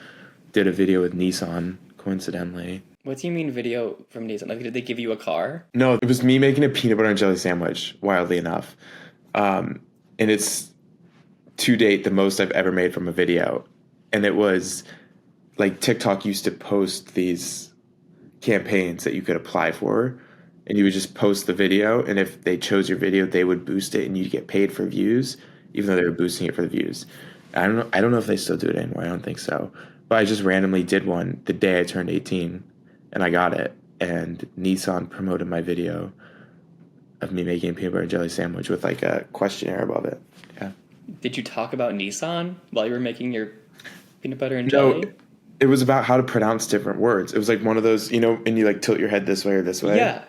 did a video with Nissan, coincidentally. What do you mean video from Nissan? Like, did they give you a car? No, it was me making a peanut butter and jelly sandwich, wildly enough. And it's, to date, the most I've ever made from a video. And it was, like, TikTok used to post these campaigns that you could apply for. And you would just post the video, and if they chose your video, they would boost it, and you'd get paid for views, even though they were boosting it for the views. I don't know if they still do it anymore. I don't think so. But I just randomly did one the day I turned 18, and I got it. And Nissan promoted my video of me making a peanut butter and jelly sandwich with like a questionnaire above it. Yeah. Did you talk about Nissan while you were making your peanut butter and jelly? No, it was about how to pronounce different words. It was like one of those, and you like tilt your head this way or this way. Yeah.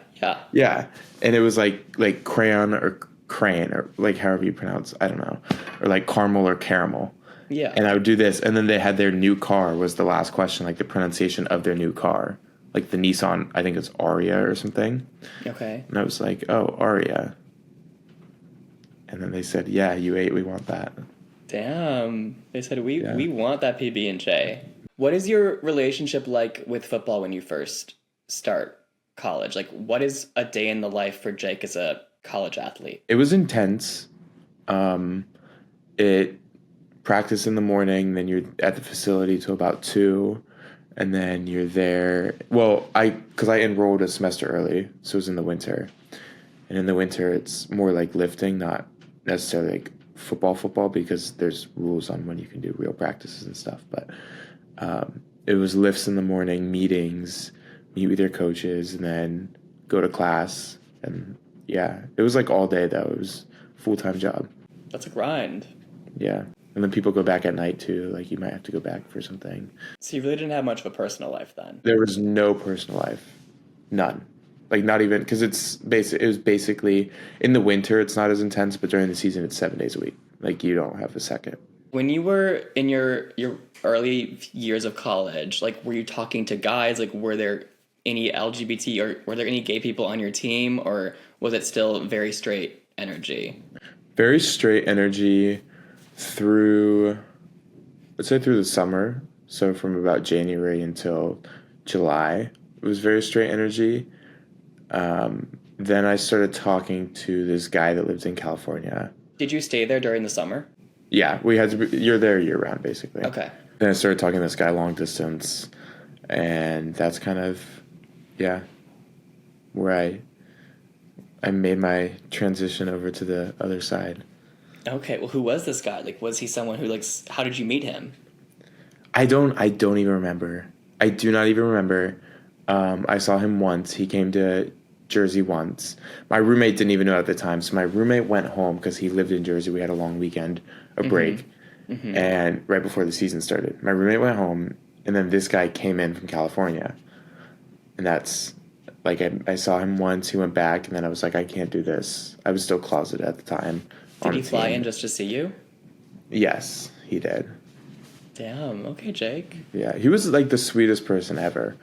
Yeah. And it was like crayon or crane or like however you pronounce, I don't know, or like caramel or caramel. Yeah. And I would do this, and then they had their new car was the last question, like the pronunciation of their new car. Like the Nissan, I think it's Aria or something. Okay. And I was like, oh, Aria. And then they said, yeah, U8, we want that. Damn. They said, we want that PB&J. What is your relationship like with football when you first start college? Like, what is a day in the life for Jake as a college athlete? It was intense. It practice in the morning, then you're at the facility till about 2, and then you're there. Well, because I enrolled a semester early, so it was in the winter. And in the winter, it's more like lifting, not necessarily like football, because there's rules on when you can do real practices and stuff. But it was lifts in the morning, meetings, meet with your coaches, and then go to class. And yeah, it was like all day though. It was a full-time job. That's a grind. Yeah. And then people go back at night too. Like you might have to go back for something. So you really didn't have much of a personal life then. There was no personal life, none. Like not even because it was basically in the winter it's not as intense, but during the season it's 7 days a week. Like you don't have a second. When you were in your early years of college, like were you talking to guys? Like were there any LGBT or were there any gay people on your team, or was it still very straight energy? Very straight energy through, let's say through the summer. So from about January until July, it was very straight energy. Then I started talking to this guy that lives in California. Did you stay there during the summer? Yeah, we had to be, you're there year round basically. Okay. Then I started talking to this guy long distance, and that's kind of, yeah, where I made my transition over to the other side. Okay, well, who was this guy? Like, was he someone who, like, how did you meet him? I don't even remember. I do not even remember. I saw him once. He came to Jersey once. My roommate didn't even know at the time. So my roommate went home because he lived in Jersey. We had a long weekend, a break. Mm-hmm. And right before the season started, my roommate went home, and then this guy came in from California. And that's, like, I saw him once. He went back, and then I was like, I can't do this. I was still closeted at the time. Did he fly in just to see you? Yes, he did. Damn. Okay, Jake. Yeah, he was like the sweetest person ever.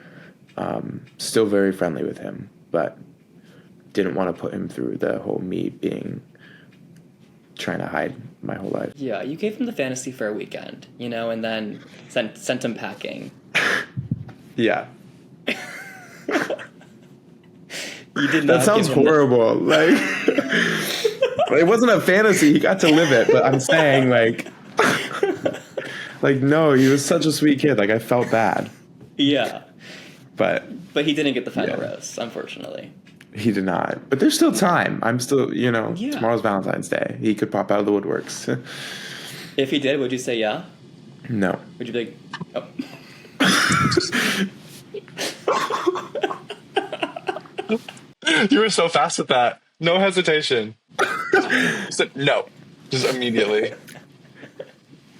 Still very friendly with him, but didn't want to put him through the whole me being trying to hide my whole life. Yeah, you gave him the fantasy for a weekend, you know, and then sent him packing. Yeah. You did not. That sounds horrible. Like, it wasn't a fantasy. He got to live it, but I'm saying like, no, he was such a sweet kid. Like I felt bad. Yeah. But he didn't get the final rose, unfortunately. He did not. But there's still time. I'm still, tomorrow's Valentine's Day. He could pop out of the woodworks. If he did, would you say yeah? No. Would you be like, oh. You were so fast with that. No hesitation. You said no. Just immediately.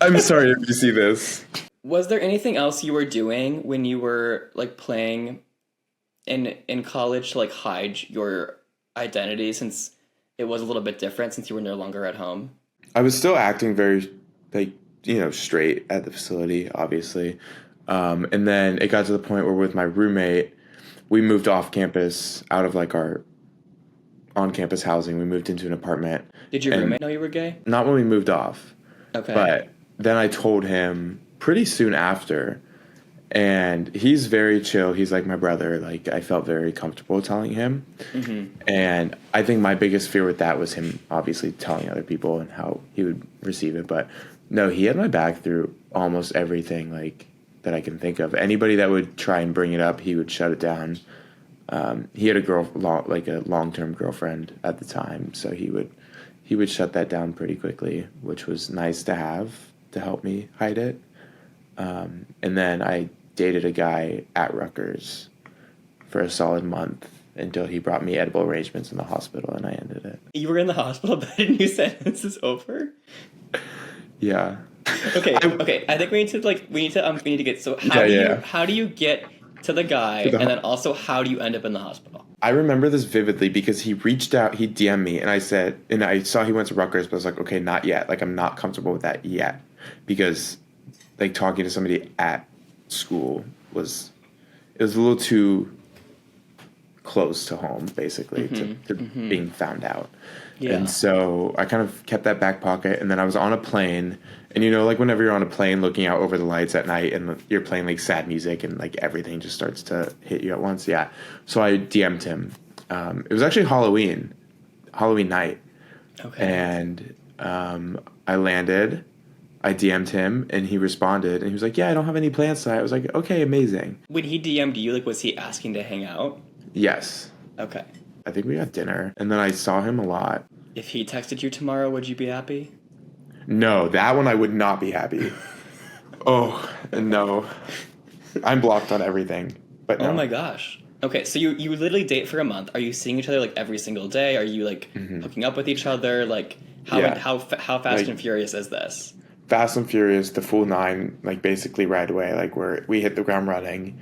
I'm sorry if you see this. Was there anything else you were doing when you were like playing in college to like hide your identity, since it was a little bit different since you were no longer at home? I was still acting very straight at the facility, obviously. And then it got to the point where with my roommate, we moved off campus out of like our on-campus housing. We moved into an apartment. Did your roommate know you were gay? Not when we moved off. Okay. But then I told him pretty soon after, and he's very chill. He's like my brother. Like I felt very comfortable telling him. Mm-hmm. And I think my biggest fear with that was him obviously telling other people and how he would receive it. But no, he had my back through almost everything like that I can think of. Anybody that would try and bring it up, he would shut it down. He had a long-term girlfriend at the time, so he would shut that down pretty quickly, which was nice to have to help me hide it. And then I dated a guy at Rutgers for a solid month until he brought me edible arrangements in the hospital, and I ended it. You were in the hospital bed and you said, "This is over." Yeah. Okay. I think we need to get. So how do you get to the guy, and then also how do you end up in the hospital? I remember this vividly because he reached out, he DM'd me, and I saw he went to Rutgers, but I was like, okay, not yet. Like, I'm not comfortable with that yet. Because, like, talking to somebody at school was a little too close to home, basically, to being found out. Yeah. And so I kind of kept that back pocket, and then I was on a plane, and like whenever you're on a plane looking out over the lights at night and you're playing like sad music and like everything just starts to hit you at once. Yeah. So I DM'd him. It was actually Halloween night. Okay. And I landed, I DM'd him, and he responded, and he was like, yeah, I don't have any plans tonight. I was like, okay, amazing. When he DM'd you, like, was he asking to hang out? Yes. Okay. I think we got dinner, and then I saw him a lot. If he texted you tomorrow, would you be happy? No, that one I would not be happy. Oh, no. I'm blocked on everything, but no. Oh my gosh. Okay, so you literally date for a month. Are you seeing each other like every single day? Are you like hooking up with each other? Like how fast and furious is this? Fast and Furious, the full nine, like basically right away. Like we hit the ground running.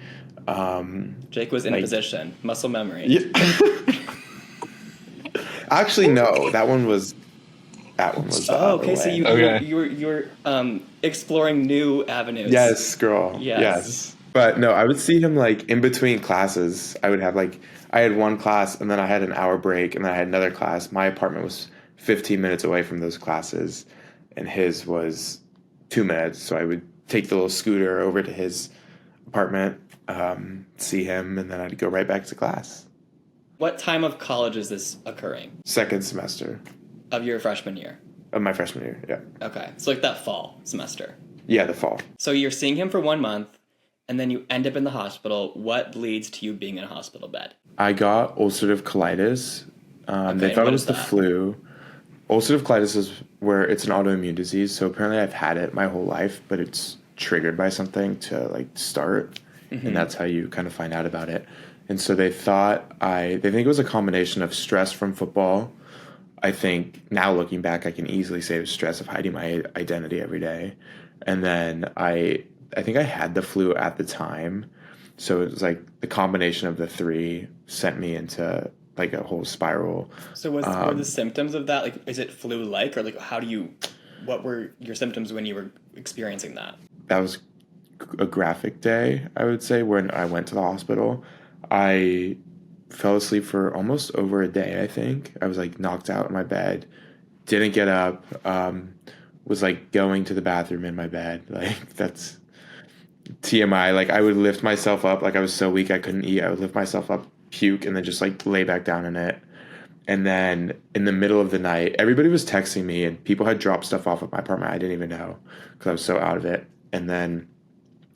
Jake was in Like position, muscle memory. yeah. Actually, no, that one was the Oh, other okay. So way. Okay. you were exploring new avenues. Yes, girl. Yes. Yes. But no, I would see him like in between classes. I would have like I had one class and then I had an hour break and then I had another class. My apartment was 15 minutes away from those classes and his was 2 minutes. So I would take the little scooter over to his apartment, see him, and then I'd go right back to class. What time of college is this occurring? Second semester Of your freshman year? of my freshman year. Yeah. Okay. So like that fall semester. Yeah, the fall. So you're seeing him for 1 month and then you end up in the hospital. What leads to you being in a hospital bed? I got ulcerative colitis. They Okay, thought what it was is the that? flu. Ulcerative colitis is where it's an autoimmune disease. So apparently I've had it my whole life, but it's triggered by something to like start. And that's how you kind of find out about it. And so they think it was a combination of stress from football. I think now looking back, I can easily say it was stress of hiding my identity every day. And then I think I had the flu at the time. So it was like the combination of the three sent me into like a whole spiral. So were the symptoms of that, like, is it flu-like, or like what were your symptoms when you were experiencing that? That was a graphic day, I would say, when I went to the hospital. I fell asleep for almost over a day, I think. I was like knocked out in my bed, didn't get up, was like going to the bathroom in my bed. Like that's TMI. Like I would lift myself up, like I was so weak I couldn't eat. I would lift myself up, puke, and then just like lay back down in it. And then in the middle of the night, everybody was texting me and people had dropped stuff off at my apartment. I didn't even know because I was so out of it. And then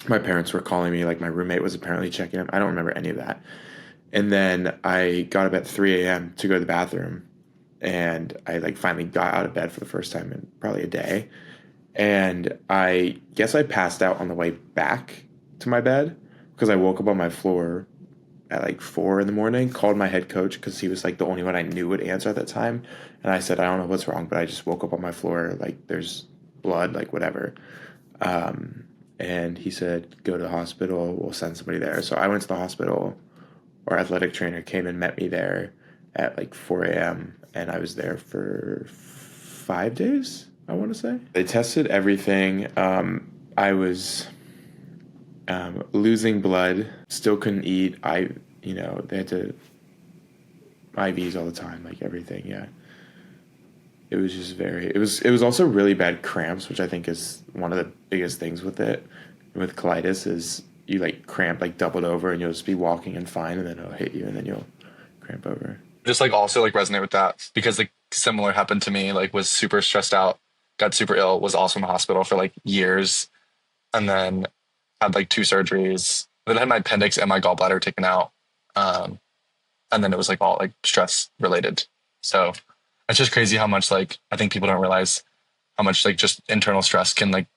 my parents were calling me, like my roommate was apparently checking him. I don't remember any of that. And then I got up at 3 a.m. to go to the bathroom. And I like finally got out of bed for the first time in probably a day. And I guess I passed out on the way back to my bed because I woke up on my floor at like 4 in the morning, called my head coach because he was like the only one I knew would answer at that time. And I said, I don't know what's wrong, but I just woke up on my floor, like there's blood, like whatever. And he said, go to the hospital, we'll send somebody there. So I went to the hospital. Our athletic trainer came and met me there at like 4 a.m. And I was there for 5 days, I want to say. They tested everything. I was losing blood, still couldn't eat. They had to IVs all the time, like everything. Yeah, it was just it was also really bad cramps, which I think is one of the biggest things with it. With colitis is you like cramp like doubled over, and you'll just be walking and fine, and then it'll hit you, and then you'll cramp over. Just like also like resonate with that because like similar happened to me. Like was super stressed out, got super ill, was also in the hospital for like years, and then had like two surgeries. Then I had my appendix and my gallbladder taken out, and then it was like all like stress related. So it's just crazy how much like I think people don't realize how much like just internal stress can like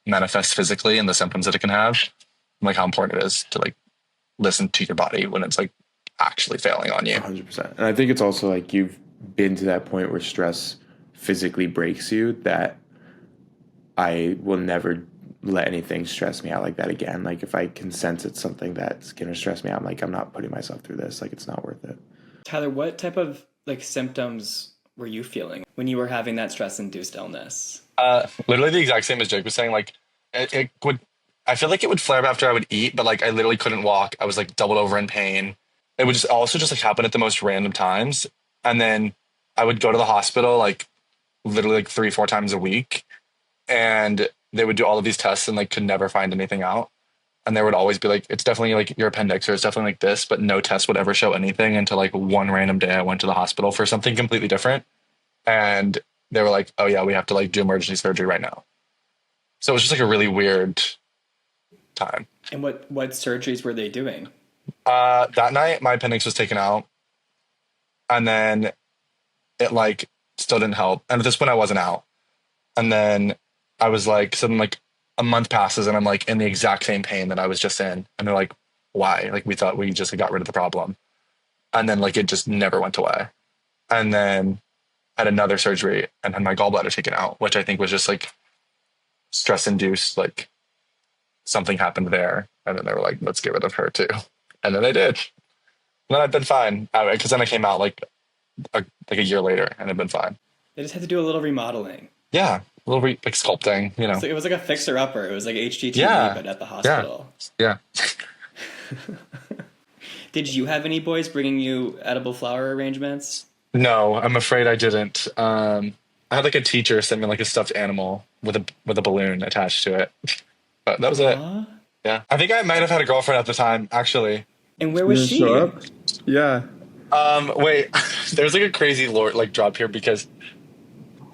manifest physically and the symptoms that it can have, and, like how important it is to like listen to your body when it's like actually failing on you. 100%. And I think it's also like you've been to that point where stress physically breaks you that I will never let anything stress me out like that again. Like if I can sense it's something that's going to stress me out, I'm like, I'm not putting myself through this. Like it's not worth it. Tyler, what type of like symptoms were you feeling when you were having that stress-induced illness? Literally the exact same as Jake was saying. Like it would, I feel like it would flare up after I would eat, but like I literally couldn't walk. I was like doubled over in pain. It would just also just like happen at the most random times. And then I would go to the hospital like literally like 3-4 times a week. And they would do all of these tests and like could never find anything out. And there would always be like, it's definitely like your appendix or it's definitely like this, but no test would ever show anything until like one random day I went to the hospital for something completely different. And they were like, oh yeah, we have to like do emergency surgery right now. So it was just like a really weird time. And what surgeries were they doing? That night my appendix was taken out and then it like still didn't help. And at this point I wasn't out. And then I was like, so then like a month passes and I'm like in the exact same pain that I was just in. And they're like, why? Like we thought we just got rid of the problem. And then like it just never went away. And then had another surgery and had my gallbladder taken out, which I think was just like stress induced, like something happened there. And then they were like, let's get rid of her too. And then they did. And then I've been fine. Because then I came out like a year later and I've been fine. They just had to do a little remodeling. Yeah. A little like sculpting, you know. So it was like a fixer-upper. It was like HGTV, Yeah. but at the hospital. Yeah. Did you have any boys bringing you edible flower arrangements? No, I'm afraid I didn't. I had like a teacher send me like a stuffed animal with a balloon attached to it. But that was it. Yeah. I think I might have had a girlfriend at the time, actually. And where was she? Show up? Yeah. Wait, there's like a crazy lore like drop here because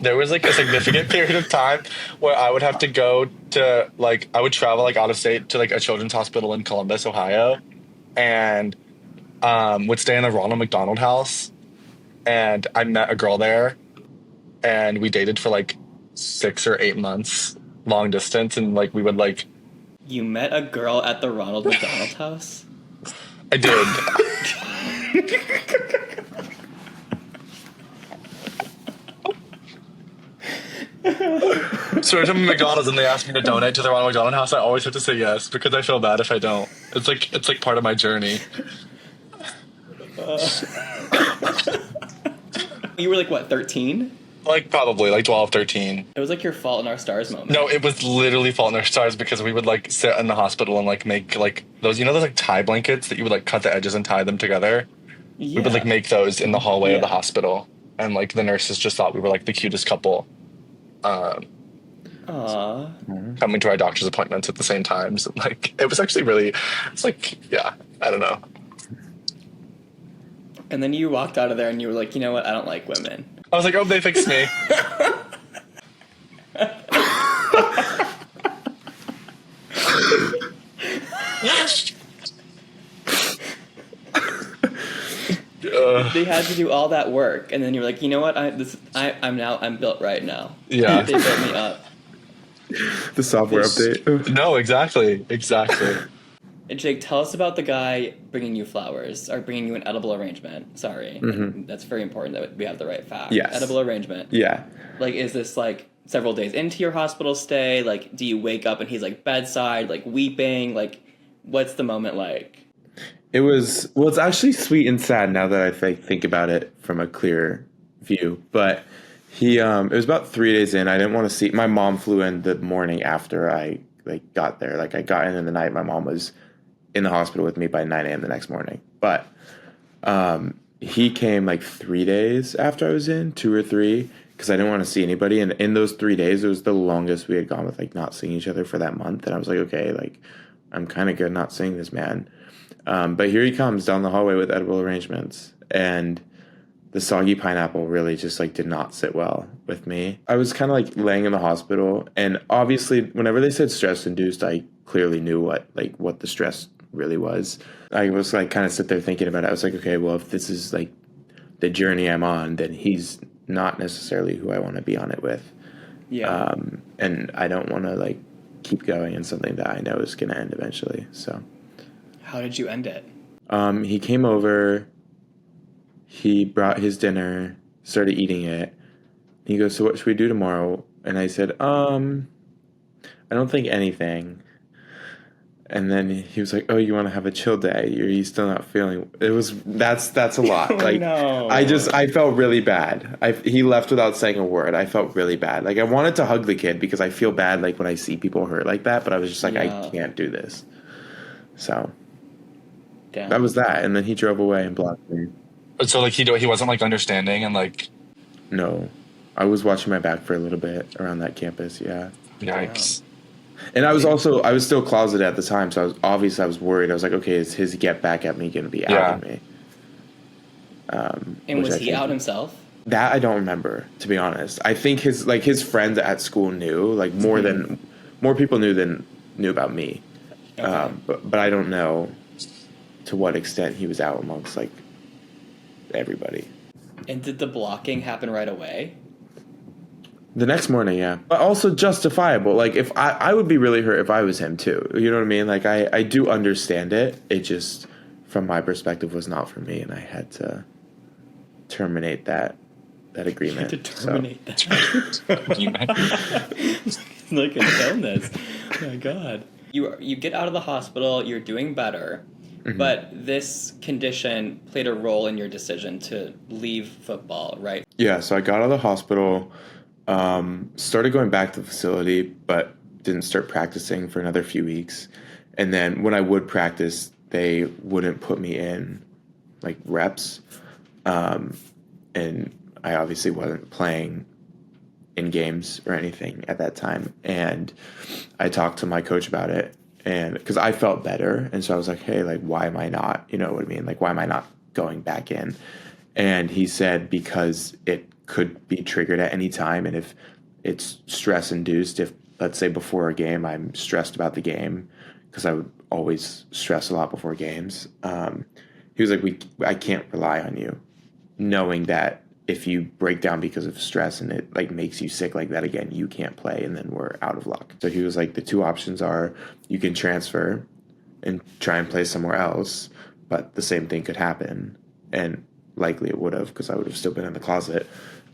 there was like a significant period of time where I would have to go to like I would travel like out of state to like a children's hospital in Columbus, Ohio, and would stay in the Ronald McDonald House, and I met a girl there, and we dated for like 6 or 8 months, long distance, and like we would like. You met a girl at the Ronald McDonald House? I did. So every time I'm at McDonald's and they ask me to donate to the Ronald McDonald House, I always have to say yes because I feel bad if I don't. It's like part of my journey. You were like, what, 13? Like probably like 12, 13. It was like your Fault in Our Stars moment. No, it was literally Fault in Our Stars because we would like sit in the hospital and like make like those, you know, those like tie blankets that you would like cut the edges and tie them together. Yeah. We would like make those in the hallway of the Yeah. hospital, and like the nurses just thought we were like the cutest couple. Aww. Coming to our doctor's appointments at the same times. Like it was actually really, it's like, yeah, I don't know. And then you walked out of there and you were like, you know what? I don't like women. I was like, oh, they fixed me. They had to do all that work, and then you're like, you know what? I'm built right now. Yeah. They built me up. The software update. No, exactly. And Jake, tell us about the guy bringing you flowers, or bringing you an edible arrangement. Sorry. That's very important that we have the right fact. Yes. Edible arrangement. Yeah. Like, is this like several days into your hospital stay? Like, do you wake up and he's like bedside, like weeping? Like, what's the moment like? It was, well, it's actually sweet and sad now that I think about it from a clear view. But he, it was about 3 days in. I didn't want to see, my mom flew in the morning after I like got there. Like I got in the night. My mom was in the hospital with me by 9 a.m. the next morning. But he came like 3 days after I was in, 2 or 3, because I didn't want to see anybody. And in those 3 days, it was the longest we had gone with like not seeing each other for that month. And I was like, okay, like I'm kind of good not seeing this man. But here he comes down the hallway with edible arrangements, and the soggy pineapple really just like did not sit well with me. I was kind of like laying in the hospital, and obviously whenever they said stress induced, I clearly knew what the stress really was. I was like kind of sit there thinking about it. I was like, okay, well, if this is like the journey I'm on, then he's not necessarily who I want to be on it with. Yeah. And I don't want to like keep going in something that I know is going to end eventually. So How did you end it? he came over, he brought his dinner, started eating it. He goes, so what should we do tomorrow? And I said, I don't think anything. And then he was like, oh, you want to have a chill day? Are you still not feeling it? That's a lot. Like, no. I felt really bad. He left without saying a word. I felt really bad. Like I wanted to hug the kid because I feel bad like when I see people hurt like that, but I was just like, Yeah. I can't do this. So Damn. that was that. And then he drove away and blocked me. So like he wasn't like understanding and like. No, I was watching my back for a little bit around that campus. Yeah. Yikes. And I was still closeted at the time, so I was worried. I was like, okay, is his get back at me going to be out of me? And was he out himself? That I don't remember, to be honest. I think his friends at school knew, like more people knew about me. Okay. But I don't know to what extent he was out amongst like everybody. And did the blocking happen right away? The next morning, yeah. But also justifiable. Like, if I would be really hurt if I was him, too. You know what I mean? Like, I do understand it. It just, from my perspective, was not for me. And I had to terminate that that agreement. To terminate that. Can you imagine? Look at illness. Oh my God. You get out of the hospital, you're doing better, but this condition played a role in your decision to leave football, right? Yeah, so I got out of the hospital, started going back to the facility, but didn't start practicing for another few weeks. And then when I would practice, they wouldn't put me in like reps. And I obviously wasn't playing in games or anything at that time. And I talked to my coach about it, and because I felt better. And so I was like, hey, like, why am I not, you know what I mean? Like, why am I not going back in? And he said, because it could be triggered at any time. And if it's stress induced, if let's say before a game, I'm stressed about the game, because I would always stress a lot before games. He was like, I can't rely on you, knowing that if you break down because of stress and it like makes you sick like that again, you can't play, and then we're out of luck. So he was like, the two options are you can transfer and try and play somewhere else, but the same thing could happen, and likely it would have, because I would have still been in the closet,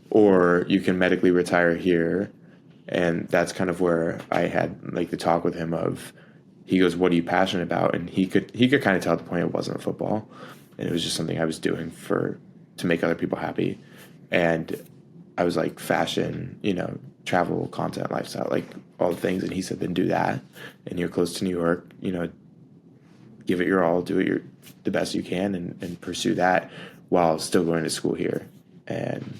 or you can medically retire here. And that's kind of where I had like the talk with him of, he goes, what are you passionate about? And he could kind of tell at the point it wasn't football, and it was just something I was doing to make other people happy. And I was like, fashion, you know, travel, content, lifestyle, like all the things. And he said, then do that. And you're close to New York, you know, give it your all, do it the best you can, and pursue that while still going to school here. And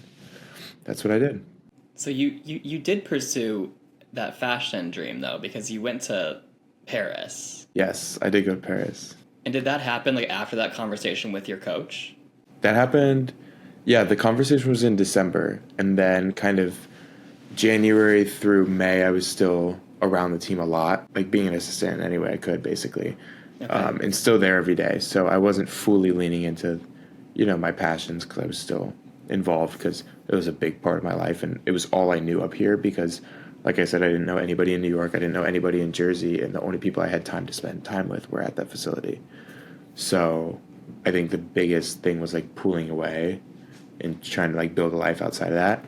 that's what I did. So you did pursue that fashion dream, though, because you went to Paris. Yes, I did go to Paris. And did that happen like after that conversation with your coach? That happened. Yeah, the conversation was in December, and then kind of January through May, I was still around the team a lot, like being an assistant any way I could, basically, and still there every day. So I wasn't fully leaning into, you know, my passions, because I was still involved, because it was a big part of my life, and it was all I knew up here, because, like I said, I didn't know anybody in New York, I didn't know anybody in Jersey, and the only people I had time to spend time with were at that facility. So I think the biggest thing was like pulling away and trying to like build a life outside of that.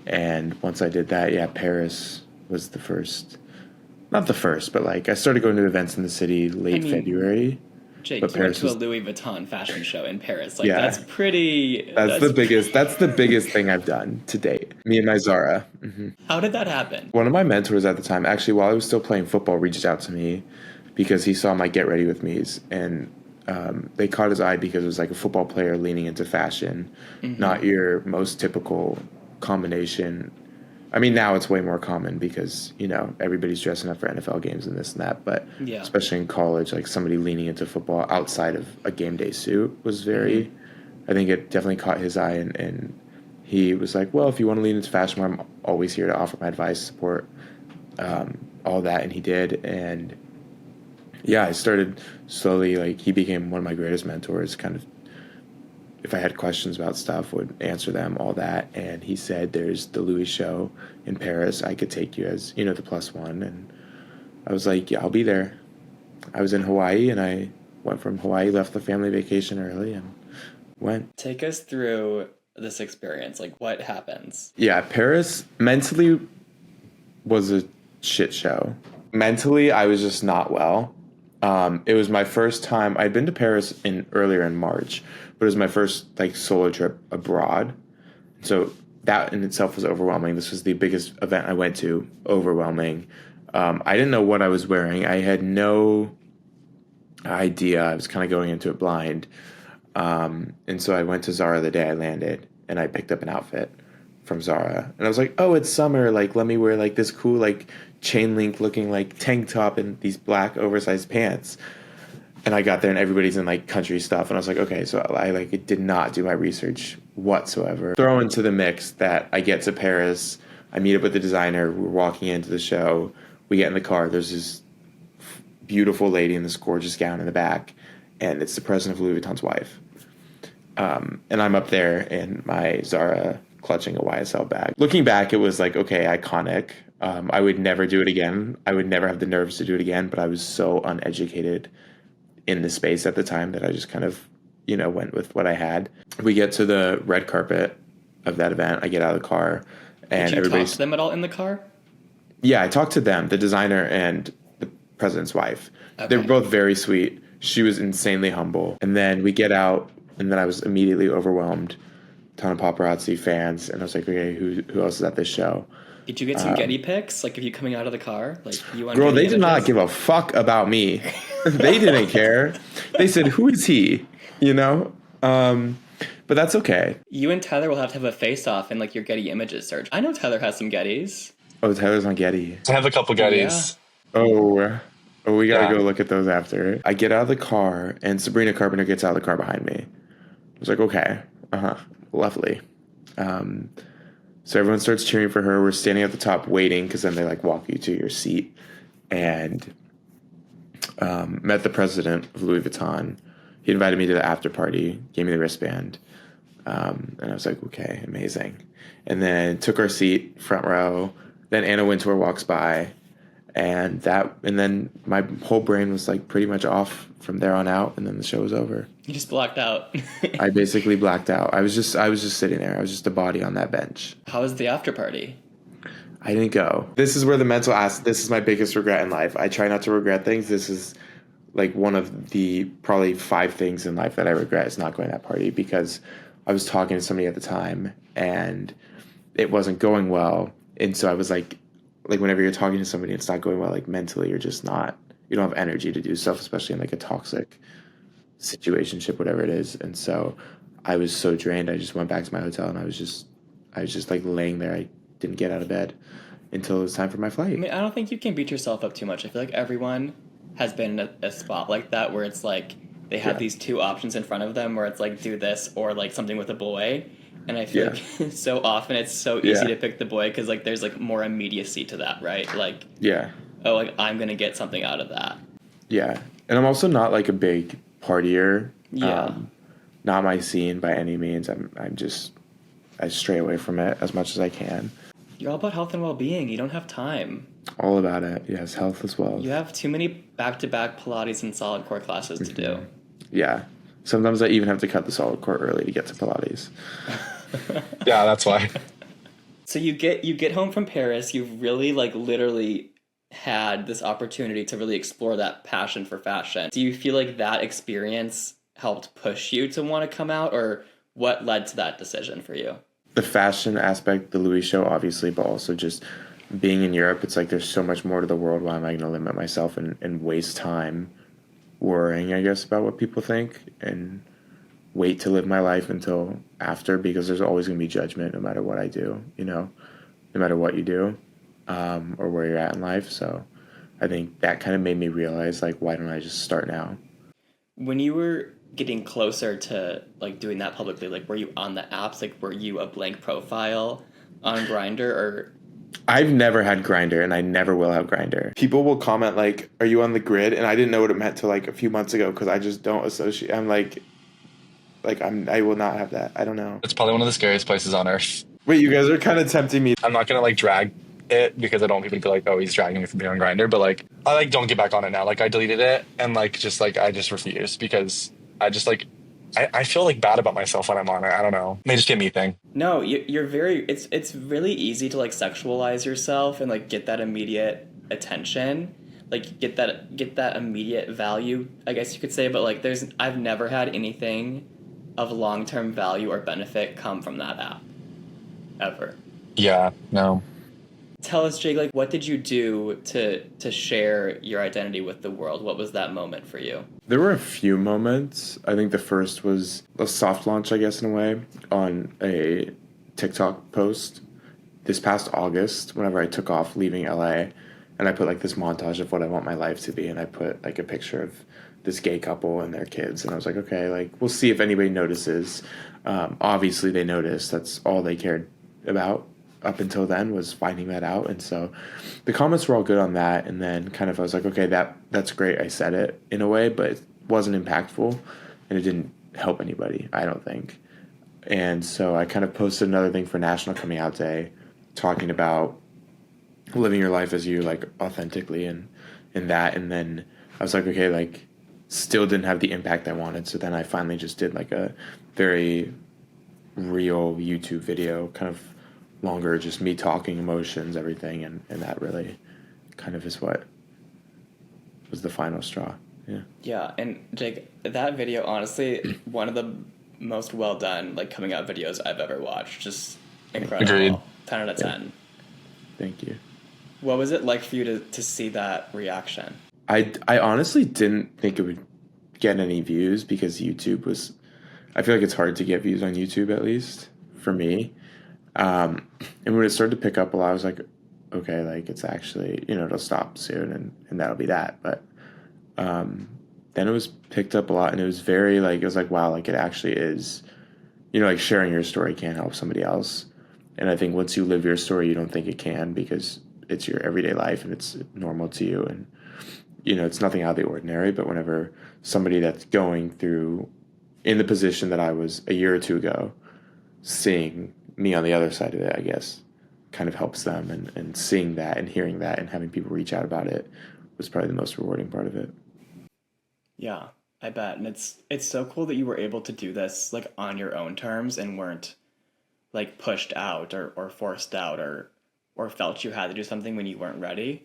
And once I did that, yeah, Paris was the first, not the first, but like I started going to events in the city late February. Jake, but you went Paris to a was, Louis Vuitton fashion show in Paris. Like, yeah, that's pretty... that's the biggest thing I've done to date. Me and my Zara. Mm-hmm. How did that happen? One of my mentors at the time, actually, while I was still playing football, reached out to me because he saw my Get Ready With Me's, and they caught his eye because it was like a football player leaning into fashion, not your most typical combination. I mean, now it's way more common because, you know, everybody's dressing up for NFL games and this and that. But especially in college, like somebody leaning into football outside of a game day suit was very, I think it definitely caught his eye. And he was like, well, if you want to lean into fashion, I'm always here to offer my advice, support, all that. And he did. And yeah, I started slowly, like he became one of my greatest mentors, kind of, if I had questions about stuff, would answer them, all that. And he said, there's the Louis show in Paris. I could take you as, you know, the +1. And I was like, yeah, I'll be there. I was in Hawaii, and I went from Hawaii, left the family vacation early, and went. Take us through this experience. Like, what happens? Yeah, Paris mentally was a shit show. Mentally, I was just not well. It was my first time. I'd been to Paris earlier in March, but it was my first like solo trip abroad. So that in itself was overwhelming. This was the biggest event I went to. Overwhelming. I didn't know what I was wearing. I had no idea. I was kind of going into it blind. And so I went to Zara the day I landed, and I picked up an outfit from Zara. And I was like, oh, it's summer. Like, let me wear like this cool like chain link looking like tank top and these black oversized pants. And I got there and everybody's in like country stuff. And I was like, okay, so I like did not do my research whatsoever. Throw into the mix that I get to Paris, I meet up with the designer, we're walking into the show, we get in the car, there's this beautiful lady in this gorgeous gown in the back, and it's the president of Louis Vuitton's wife. And I'm up there in my Zara clutching a YSL bag. Looking back, it was like, okay, iconic. I would never do it again. I would never have the nerves to do it again, but I was so uneducated in the space at the time that I just kind of, you know, went with what I had. We get to the red carpet, of that event. I get out of the car, and Did you talk everybody's to them at all in the car? yeah. I talked to them, the designer and the president's wife. Okay. They were both very sweet. She was insanely humble. And then we get out, and then I was immediately overwhelmed. Ton of paparazzi, fans, and I was like, okay, who else is at this show? Did you get some Getty pics? Like, of you coming out of the car? Like, you on Girl, Getty they did not images? give a fuck about me. They didn't care. They said, who is he? You know? But that's okay. You and Tyler will have to have a face-off in, like, your Getty images search. I know Tyler has some Gettys. Oh, Tyler's on Getty. I have a couple Gettys. Oh, we gotta Yeah. go look at those after. I get out of the car, and Sabrina Carpenter gets out of the car behind me. I was like, okay, lovely. So everyone starts cheering for her. We're standing at the top waiting, because then they like walk you to your seat. And met the president of Louis Vuitton. He invited me to the after party, gave me the wristband. And I was like, okay, amazing. And then took our seat, front row. Then Anna Wintour walks by. And then my whole brain was like pretty much off from there on out. And then the show was over. You just blacked out. I basically blacked out. I was just sitting there. I was just a body on that bench. How was the after party? I didn't go. This is where this is my biggest regret in life. I try not to regret things. This is like one of the probably 5 things in life that I regret is not going to that party, because I was talking to somebody at the time and it wasn't going well. And so I was like whenever you're talking to somebody, it's not going well, like mentally, you don't have energy to do stuff, especially in like a toxic situationship, whatever it is. And so I was so drained. I just went back to my hotel and I was just like laying there. I didn't get out of bed until it was time for my flight. I mean, I don't think you can beat yourself up too much. I feel like everyone has been in a spot like that where it's like they have these 2 options in front of them where it's like do this or like something with a boy. And I feel like so often it's so easy to pick the boy because like there's like more immediacy to that, right? Like, oh, like I'm going to get something out of that. Yeah. And I'm also not like a big partier. Yeah. Not my scene by any means. I stray away from it as much as I can. You're all about health and well-being. You don't have time. All about it. Yes, health as well. You have too many back-to-back Pilates and solid core classes to do. Yeah. Sometimes I even have to cut the solid core early to get to Pilates. Yeah, that's why. So you get home from Paris. You've really like literally had this opportunity to really explore that passion for fashion. Do you feel like that experience helped push you to want to come out, or what led to that decision for you? The fashion aspect, the Louis show, obviously, but also just being in Europe, it's like there's so much more to the world. Why am I going to limit myself and waste time worrying, I guess, about what people think and wait to live my life until after, because there's always going to be judgment no matter what I do, no matter what you do or where you're at in life. So I think that kind of made me realize, like, why don't I just start now? When you were getting closer to like doing that publicly, like were you on the apps? Like were you a blank profile on Grindr or? I've never had Grindr and I never will have Grindr. People will comment like, are you on the grid? And I didn't know what it meant till like a few months ago because I just don't associate. I'm like I will not have that. I don't know. It's probably one of the scariest places on earth. Wait, you guys are kind of tempting me. I'm not going to like drag it because I don't want people to be like, oh, he's dragging me from being on Grindr, but like I like don't get back on it now. Like I deleted it and like I just refuse because I just like I feel like bad about myself when I'm on it. I don't know. It may just be a me thing. No, you're very. It's really easy to like sexualize yourself and like get that immediate attention, like get that immediate value, I guess you could say. But like I've never had anything of long-term value or benefit come from that app, ever. Yeah. No. Tell us, Jake, like what did you do to share your identity with the world? What was that moment for you? There were a few moments. I think the first was a soft launch, I guess, in a way, on a TikTok post this past August, whenever I took off leaving LA, and I put like this montage of what I want my life to be, and I put like a picture of this gay couple and their kids, and I was like, okay, like we'll see if anybody notices. Obviously they noticed. That's all they cared about up until then, was finding that out. And so the comments were all good on that, and then kind of I was like, okay, that's great, I said it in a way, but it wasn't impactful and it didn't help anybody, I don't think. And so I kind of posted another thing for National Coming Out Day, talking about living your life as you, like, authentically and that. And then I was like, okay, like, still didn't have the impact I wanted. So then I finally just did like a very real YouTube video, kind of longer, just me talking, emotions, everything, and that really kind of is what was the final straw. Yeah. Yeah, and Jake, that video, honestly, one of the most well done like coming out videos I've ever watched. Just incredible. Agreed. 10 out of 10. Thank you. What was it like for you to see that reaction? I honestly didn't think it would get any views because YouTube was. I feel like it's hard to get views on YouTube, at least for me. And when it started to pick up a lot, I was like, okay, like it's actually, it'll stop soon and that'll be that. But then it was picked up a lot, and it was very like, it was like, wow, like it actually is, like sharing your story can help somebody else. And I think once you live your story, you don't think it can, because it's your everyday life and it's normal to you. And, it's nothing out of the ordinary. But whenever somebody that's going through in the position that I was a year or two ago, seeing me on the other side of it, I guess, kind of helps them. And seeing that and hearing that and having people reach out about it was probably the most rewarding part of it. Yeah, I bet. And it's so cool that you were able to do this like on your own terms and weren't like pushed out or forced out or felt you had to do something when you weren't ready.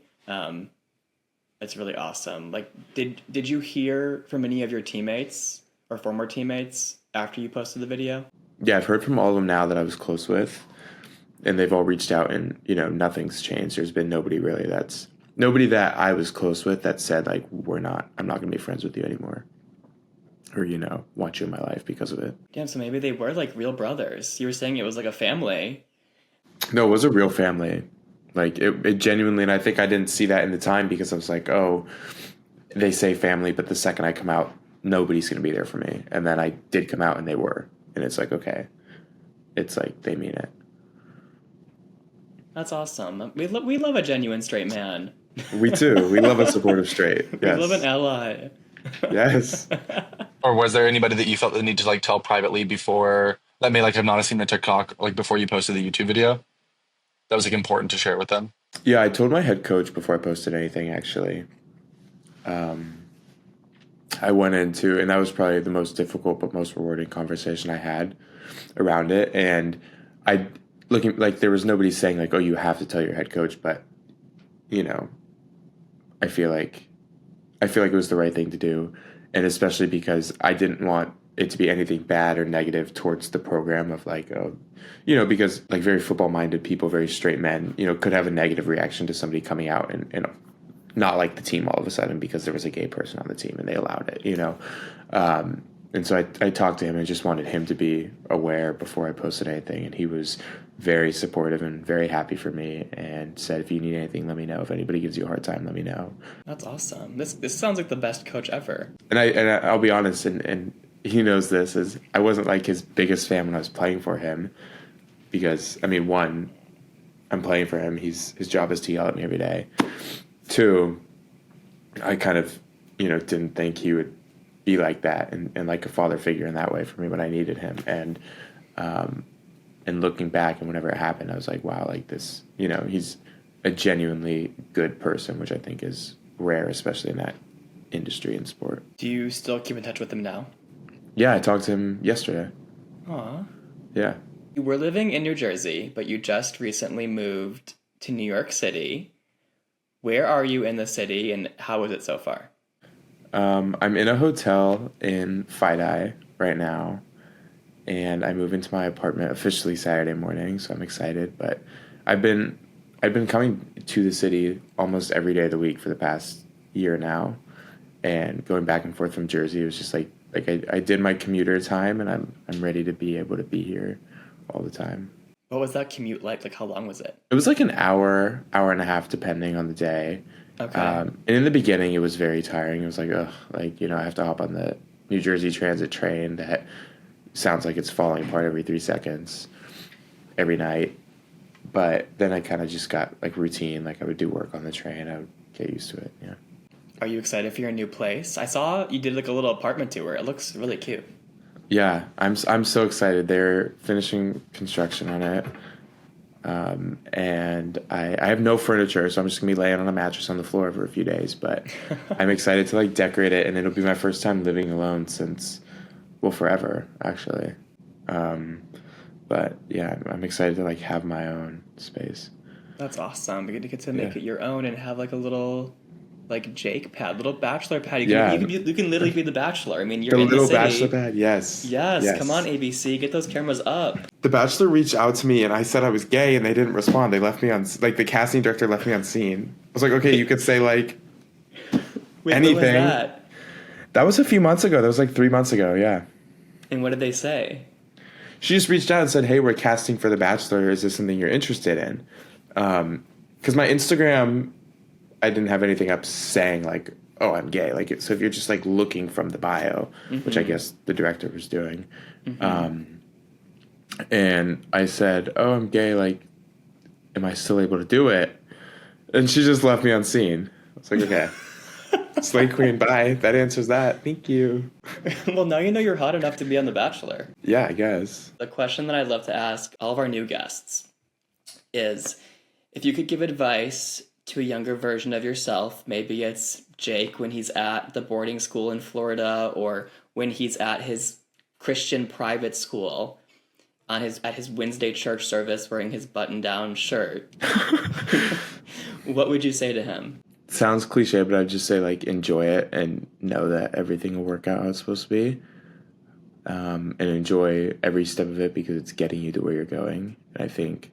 It's really awesome. Like, did you hear from any of your teammates or former teammates after you posted the video? Yeah, I've heard from all of them now that I was close with, and they've all reached out, and nothing's changed. There's been nobody really nobody that I was close with that said like I'm not gonna be friends with you anymore, or want you in my life because of it. Damn, so maybe they were like real brothers. You were saying it was like a family. No, it was a real family. Like it genuinely, and I think I didn't see that in the time because I was like, oh, they say family, but the second I come out, nobody's gonna be there for me. And then I did come out, and they were, and it's like, okay, it's like they mean it. That's awesome. We love a genuine straight man. We too. We love a supportive straight. Yes. We love an ally. Yes. Or was there anybody that you felt the need to like tell privately before that may like have not seen the TikTok, like before you posted the YouTube video? That was like important to share with them. Yeah, I told my head coach before I posted anything, actually. I went into, and that was probably the most difficult but most rewarding conversation I had around it. And I looking like there was nobody saying like, oh, you have to tell your head coach, but I feel like it was the right thing to do. And especially because I didn't want it to be anything bad or negative towards the program of like, oh, because like very football minded people, very straight men, could have a negative reaction to somebody coming out and not like the team all of a sudden because there was a gay person on the team and they allowed it, and so I talked to him and just wanted him to be aware before I posted anything. And he was very supportive and very happy for me and said, if you need anything, let me know. If anybody gives you a hard time, let me know. That's awesome. This sounds like the best coach ever. And I'll be honest, and he knows this, is I wasn't like his biggest fan when I was playing for him because, I mean, one, I'm playing for him. His job is to yell at me every day. Two, I kind of, didn't think he would be like that and like a father figure in that way for me when I needed him. And looking back and whenever it happened, I was like, wow, like this, he's a genuinely good person, which I think is rare, especially in that industry and sport. Do you still keep in touch with him now? Yeah, I talked to him yesterday. Aw. Yeah. You were living in New Jersey, but you just recently moved to New York City. Where are you in the city, and how is it so far? I'm in a hotel in Fidei right now, and I move into my apartment officially Saturday morning, so I'm excited. But I've been coming to the city almost every day of the week for the past year now, and going back and forth from Jersey. It was just like I did my commuter time, and I'm ready to be able to be here all the time. What was that commute like? Like, how long was it? It was like an hour and a half, depending on the day. Okay. And in the beginning, it was very tiring. It was like, ugh, like, I have to hop on the New Jersey Transit train that sounds like it's falling apart every 3 seconds every night. But then I kind of just got like routine. Like I would do work on the train. I would get used to it. Yeah. Are you excited for your new place? I saw you did like a little apartment tour. It looks really cute. Yeah, I'm so excited. They're finishing construction on it. And I have no furniture, so I'm just gonna be laying on a mattress on the floor for a few days. But I'm excited to like decorate it, and it'll be my first time living alone since, well, forever actually. But yeah, I'm excited to like have my own space. That's awesome. You get to make Yeah. it your own and have like a little like Jake pad, little bachelor pad. Yeah. You can literally be the bachelor. I mean, you're The in the little city. bachelor pad, yes. Yes, come on, ABC, get those cameras up. The Bachelor reached out to me and I said I was gay and they didn't respond. They left me on, like, the casting director left me on scene. I was like, okay, you could say, like, Wait, anything. when was that? That was a few months ago. That was like 3 months ago, yeah. And what did they say? She just reached out and said, hey, we're casting for The Bachelor. Is this something you're interested in? Because my Instagram, I didn't have anything up saying, like, oh, I'm gay. Like, so if you're just, like, looking from the bio, which I guess the director was doing, and I said, oh, I'm gay, like, am I still able to do it? And she just left me on scene. I was like, okay. Slay Queen, bye. That answers that. Thank you. Well, now you know you're hot enough to be on The Bachelor. Yeah, I guess. The question that I'd love to ask all of our new guests is, if you could give advice to a younger version of yourself, maybe it's Jake when he's at the boarding school in Florida, or when he's at his Christian private school at his Wednesday church service wearing his button-down shirt. What would you say to him? Sounds cliche, but I'd just say, like, enjoy it and know that everything will work out how it's supposed to be. And enjoy every step of it because it's getting you to where you're going. And I think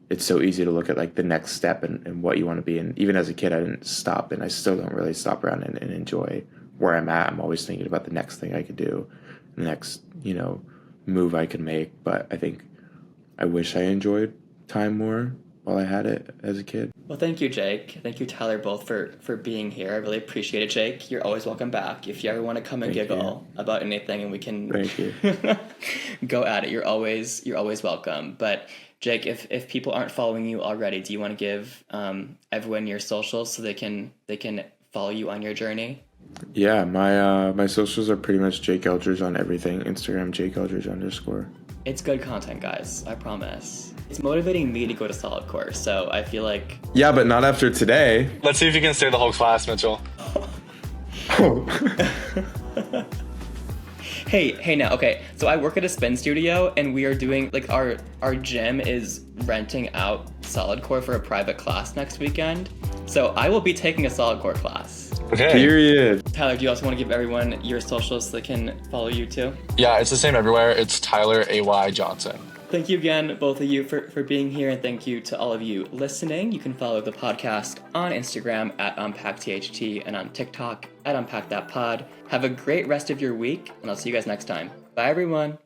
it's so easy to look at, like, the next step and what you want to be. And even as a kid, I didn't stop, and I still don't really stop around and enjoy where I'm at. I'm always thinking about the next thing I could do, the next, move I could make. But I think I wish I enjoyed time more while I had it as a kid. Well, thank you, Jake. Thank you, Tyler, both for being here. I really appreciate it, Jake. You're always welcome back. If you ever want to come and Thank giggle about anything, and we can Thank you. go at it, you're always welcome. But Jake, if people aren't following you already, do you want to give everyone your socials so they can follow you on your journey? Yeah, my socials are pretty much Jake Eldridge on everything. Instagram, Jake Eldridge _. It's good content, guys. I promise. It's motivating me to go to solid core, so I feel like... Yeah, but not after today. Let's see if you can stay the whole class, Mitchell. Hey now, okay, so I work at a spin studio, and we are doing, like, our gym is renting out solid core for a private class next weekend, so I will be taking a solid core class. Okay. Period. Tyler, do you also want to give everyone your socials so they can follow you too? Yeah, it's the same everywhere. It's Tyler A.Y. Johnson. Thank you again, both of you, for being here, and thank you to all of you listening. You can follow the podcast on Instagram at UnpackTHT and on TikTok at UnpackThatPod. Have a great rest of your week, and I'll see you guys next time. Bye, everyone.